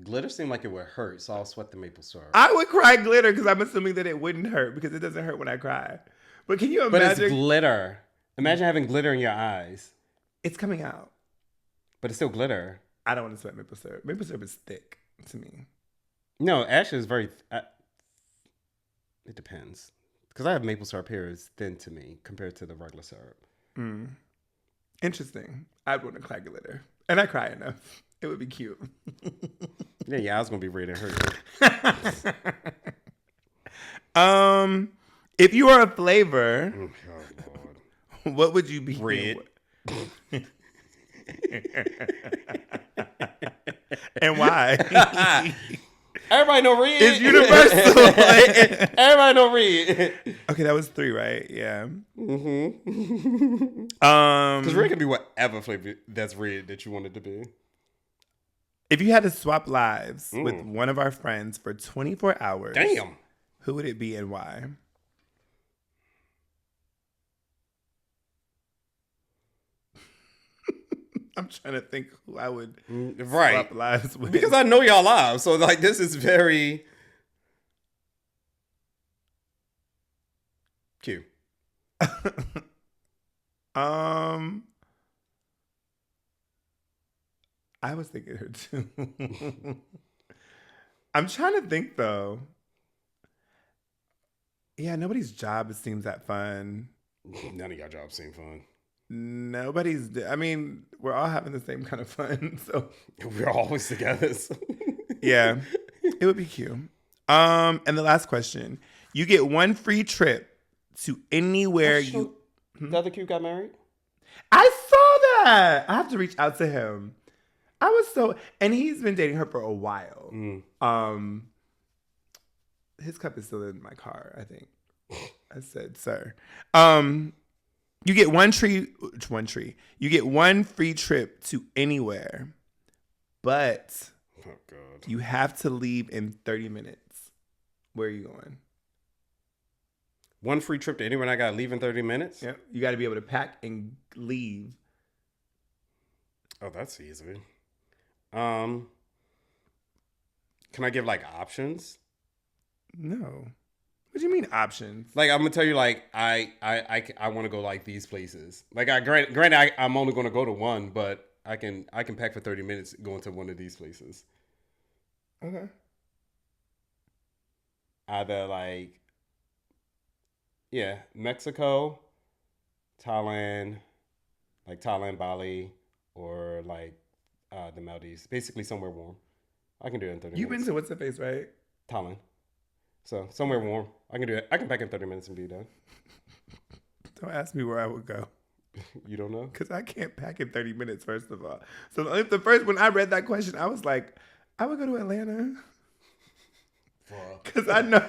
Speaker 2: Glitter seemed like it would hurt, so I'll sweat the maple syrup.
Speaker 1: I would cry glitter because I'm assuming that it wouldn't hurt because it doesn't hurt when I cry. But can you imagine?
Speaker 2: But it's glitter. Imagine having glitter in your eyes.
Speaker 1: It's coming out.
Speaker 2: But it's still glitter.
Speaker 1: I don't want to sweat maple syrup. Maple syrup is thick to me.
Speaker 2: No, actually it's very... it depends. Because I have maple syrup here. It's thin to me compared to the regular syrup.
Speaker 1: Interesting. I'd want to cry glitter. And I cry enough. It would be cute.
Speaker 2: Yeah, I was going to be ready to hurt
Speaker 1: you. If you are a flavor...
Speaker 2: Oh, Lord.
Speaker 1: What would you be?
Speaker 2: Red.
Speaker 1: And why?
Speaker 2: Everybody know Reed.
Speaker 1: It's universal.
Speaker 2: Everybody know Reed.
Speaker 1: Okay, that was 3, right? Yeah.
Speaker 2: Mm-hmm. Because Reed can be whatever flavor that's Reed that you want it to be.
Speaker 1: If you had to swap lives with one of our friends for 24 hours,
Speaker 2: damn,
Speaker 1: who would it be and why? I'm trying to think who I would swap lives with.
Speaker 2: Because I know y'all lives, so like this is very cute.
Speaker 1: I was thinking her too. I'm trying to think though. Yeah, nobody's job seems that fun.
Speaker 2: None of y'all jobs seem fun.
Speaker 1: I mean, we're all having the same kind of fun, so
Speaker 2: we're always together. So.
Speaker 1: Yeah, it would be cute. And the last question: you get one free trip to anywhere you.
Speaker 2: The other cute got married.
Speaker 1: I saw that. I have to reach out to him. And he's been dating her for a while. his cup is still in my car, I think. I said, sir. You get one tree. You get one free trip to anywhere, but you have to leave in 30 minutes. Where are you going?
Speaker 2: One free trip to anywhere and I got to leave in 30 minutes?
Speaker 1: Yep. You got to be able to pack and leave.
Speaker 2: Oh, that's easy. Can I give like options?
Speaker 1: No. What do you mean options?
Speaker 2: Like I'm gonna tell you, like I want to go like these places. Like granted, I'm only gonna go to one, but I can pack for 30 minutes going to one of these places.
Speaker 1: Okay.
Speaker 2: Either Mexico, Thailand, Bali, or the Maldives. Basically somewhere warm. I can do it in 30 minutes.
Speaker 1: You've been to what's the face, right?
Speaker 2: Thailand. So somewhere warm. I can do it. I can pack in 30 minutes and be done.
Speaker 1: Don't ask me where I would go.
Speaker 2: You don't know?
Speaker 1: Because I can't pack in 30 minutes, first of all. So when I read that question, I was like, I would go to Atlanta. Because I know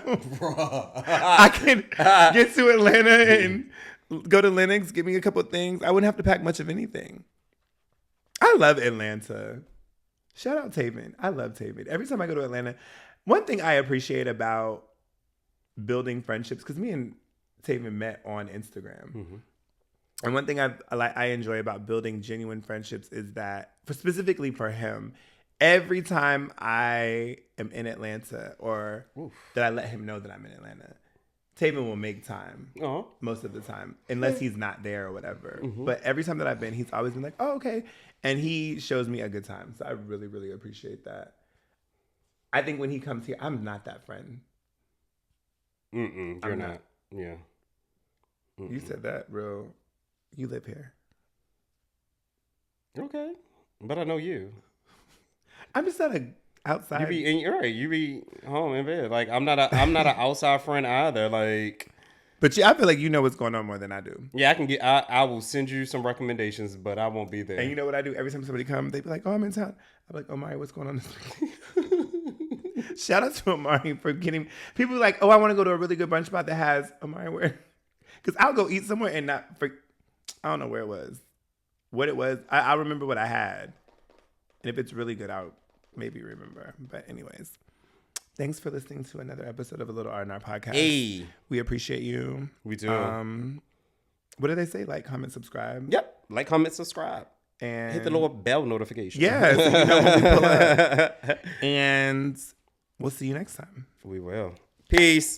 Speaker 1: I can get to Atlanta and go to Lennox, give me a couple of things. I wouldn't have to pack much of anything. I love Atlanta. Shout out Taven. I love Taven. Every time I go to Atlanta, one thing I appreciate about building friendships, because me and Taven met on Instagram. Mm-hmm. And one thing I enjoy about building genuine friendships is that, specifically for him, every time I am in Atlanta or that I let him know that I'm in Atlanta, Taven will make time most of the time, unless he's not there or whatever. Mm-hmm. But every time that I've been, he's always been like, oh, okay. And he shows me a good time. So I really, really appreciate that. I think when he comes here, I'm not that friend.
Speaker 2: You're not. Yeah. Mm-mm.
Speaker 1: You said that, bro. You live here.
Speaker 2: Okay. But I know you.
Speaker 1: I'm just not outside.
Speaker 2: You be home in bed. Like I'm not an outside friend either. Like,
Speaker 1: but I feel like you know what's going on more than I do.
Speaker 2: Yeah, I will send you some recommendations, but I won't be there.
Speaker 1: And you know what I do? Every time somebody comes, they be like, "Oh, I'm in town." I'm like, "Omari, what's going on this week?" Shout out to Omari for getting people like, "Oh, I want to go to a really good brunch spot that has Omari where," because I'll go eat somewhere and I don't know where it was, what it was. I remember what I had, and if it's really good, I'll maybe remember. But anyways, thanks for listening to another episode of A Little R&R Podcast.
Speaker 2: Hey,
Speaker 1: we appreciate you.
Speaker 2: We do.
Speaker 1: What do they say? Like, comment, subscribe.
Speaker 2: Yep. Like, comment, subscribe. And hit the little bell notification.
Speaker 1: Yeah. So you know when we pull up. And we'll see you next time.
Speaker 2: We will. Peace.